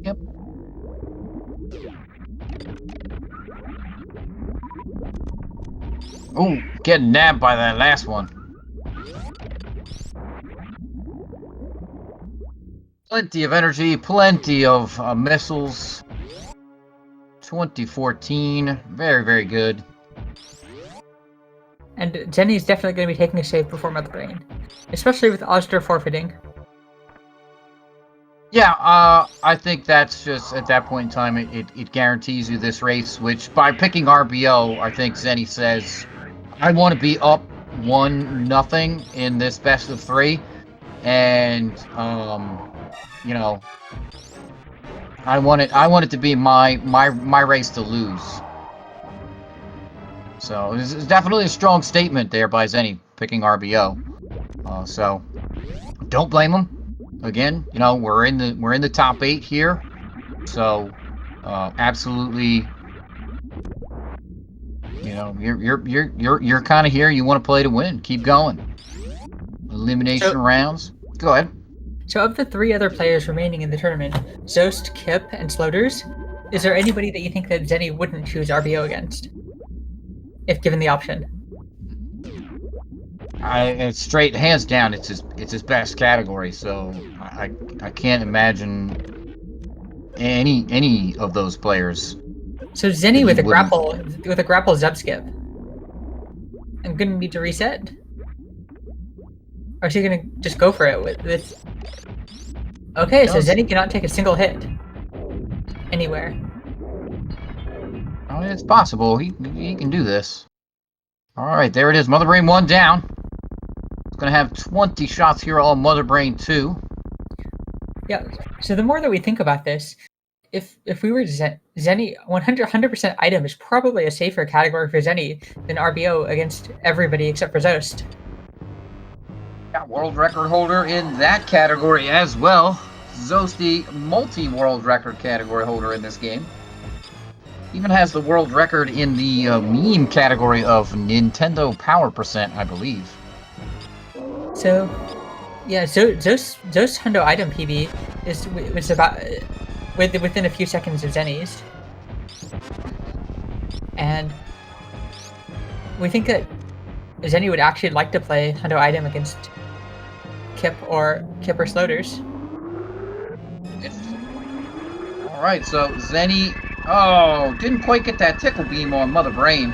[SPEAKER 1] Yep. Ooh, getting nabbed by that last one. Plenty of energy, plenty of missiles. 2014, very, very good.
[SPEAKER 2] And Zeni is definitely going to be taking a save before Mother Brain, especially with Azder forfeiting.
[SPEAKER 1] Yeah, I think that's just, at that point in time, it guarantees you this race, which by picking RBO, I think Zeni says, I want to be up 1-0 in this best of 3, and, you know, I want it to be my race to lose. So, it's definitely a strong statement there by Zeni. picking RBO. So don't blame them. Again, you know, we're in the top 8 here, so absolutely. You know, you're kind of here. You want to play to win. Keep going. Elimination rounds. Go ahead.
[SPEAKER 2] So of the 3 other players remaining in the tournament, Zost, Kip, and Sloters, is there anybody that you think that Zeni wouldn't choose RBO against, if given the option?
[SPEAKER 1] It's straight, hands down. It's his best category. So I can't imagine any of those players.
[SPEAKER 2] So Zeni with a grapple zub skip. I'm gonna need to reset. Or is he gonna just go for it with this? Okay, so Zeni cannot take a single hit anywhere.
[SPEAKER 1] Oh, it's possible. He can do this. All right, there it is. Mother Brain 1 down. It's gonna have 20 shots here on Mother Brain 2.
[SPEAKER 2] Yeah. So the more that we think about this, if we were Zeni, 100% item is probably a safer category for Zeni than RBO against everybody except for Zost.
[SPEAKER 1] Got world record holder in that category as well. Zost, the multi-world record category holder in this game. Even has the world record in the meme category of Nintendo Power Percent, I believe.
[SPEAKER 2] So, yeah, Zost Hundo item PB was about within a few seconds of Zeni's, and we think that Zeni would actually like to play Hundo item against Kip or Sloters.
[SPEAKER 1] All right, so Zeni, oh, didn't quite get that tickle beam on Mother Brain.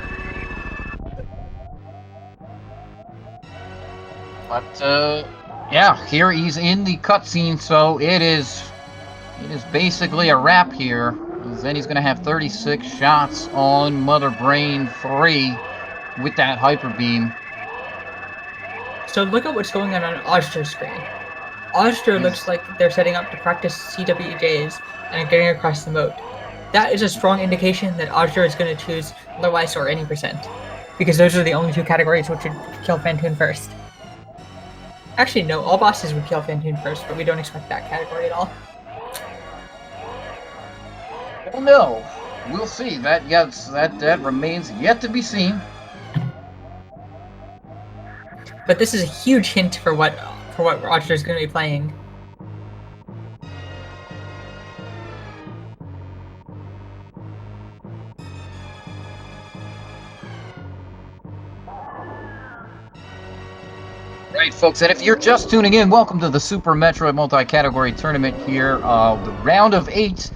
[SPEAKER 1] But yeah, here he's in the cutscene, so it is basically a wrap here. Zeni's gonna have 36 shots on Mother Brain 3 with that hyper beam.
[SPEAKER 2] So look at what's going on Azder's screen. Azder looks like they're setting up to practice CWJs and getting across the moat. That is a strong indication that Azder is going to choose low ice or any percent, because those are the only 2 categories which would kill Phantoon first. Actually, no, all bosses would kill Phantoon first, but we don't expect that category at all.
[SPEAKER 1] Well, no, we'll see. That remains yet to be seen.
[SPEAKER 2] But this is a huge hint for what Roger is going to be playing.
[SPEAKER 1] Right, folks, and if you're just tuning in, welcome to the Super Metroid multi-category tournament here. The round of 8.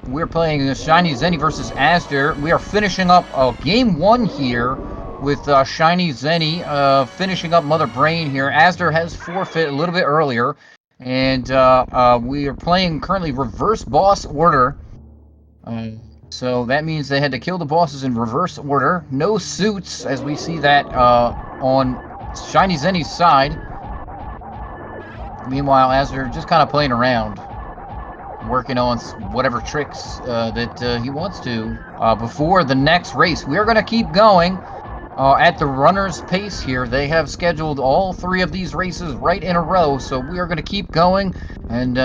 [SPEAKER 1] We're playing ShinyZeni versus azder. We are finishing up game 1 here with ShinyZeni finishing up Mother Brain here. azder has forfeit a little bit earlier, and we are playing currently reverse boss order. So that means they had to kill the bosses in reverse order. No suits, as we see that on ShinyZeni's side. Meanwhile, azder just kind of playing around, working on whatever tricks that he wants to before the next race. We are going to keep going at the runner's pace here. They have scheduled all 3 of these races right in a row, so we are going to keep going, and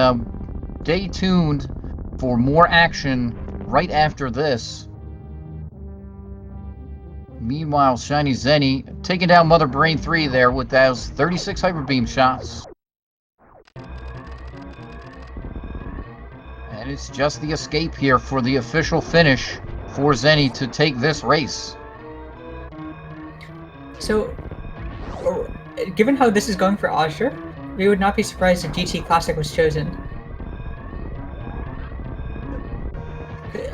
[SPEAKER 1] stay tuned for more action right after this. Meanwhile, ShinyZeni taking down Mother Brain 3 there with those 36 Hyper Beam shots. And it's just the escape here for the official finish for Zeni to take this race.
[SPEAKER 2] So, given how this is going for Azder, we would not be surprised if GT Classic was chosen.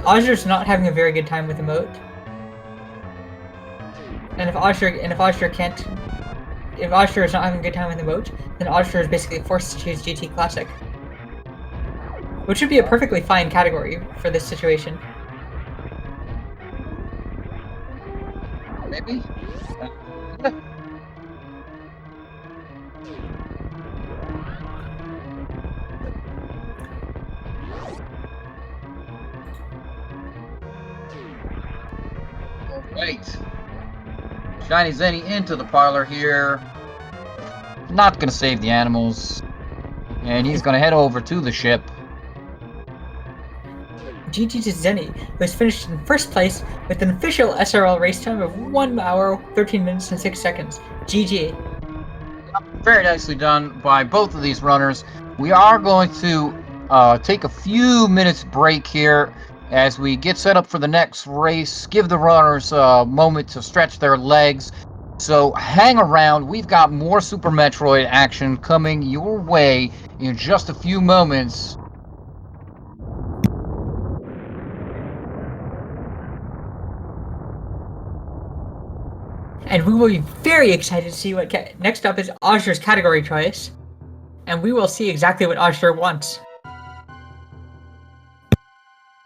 [SPEAKER 2] Azder's not having a very good time with the moat. And if Azder is not having a good time with the moat, then Azder is basically forced to choose GT Classic, which would be a perfectly fine category for this situation.
[SPEAKER 1] Maybe. Right. ShinyZeni into the parlor here. Not gonna save the animals. And he's gonna head over to the ship.
[SPEAKER 2] GG to Zeni, who has finished in first place with an official SRL race time of 1 hour, 13 minutes, and 6 seconds. GG.
[SPEAKER 1] Very nicely done by both of these runners. We are going to take a few minutes break here as we get set up for the next race. Give the runners a moment to stretch their legs. So hang around. We've got more Super Metroid action coming your way in just a few moments.
[SPEAKER 2] And we will be very excited to see what next up is Azder's category choice. And we will see exactly what Azder wants.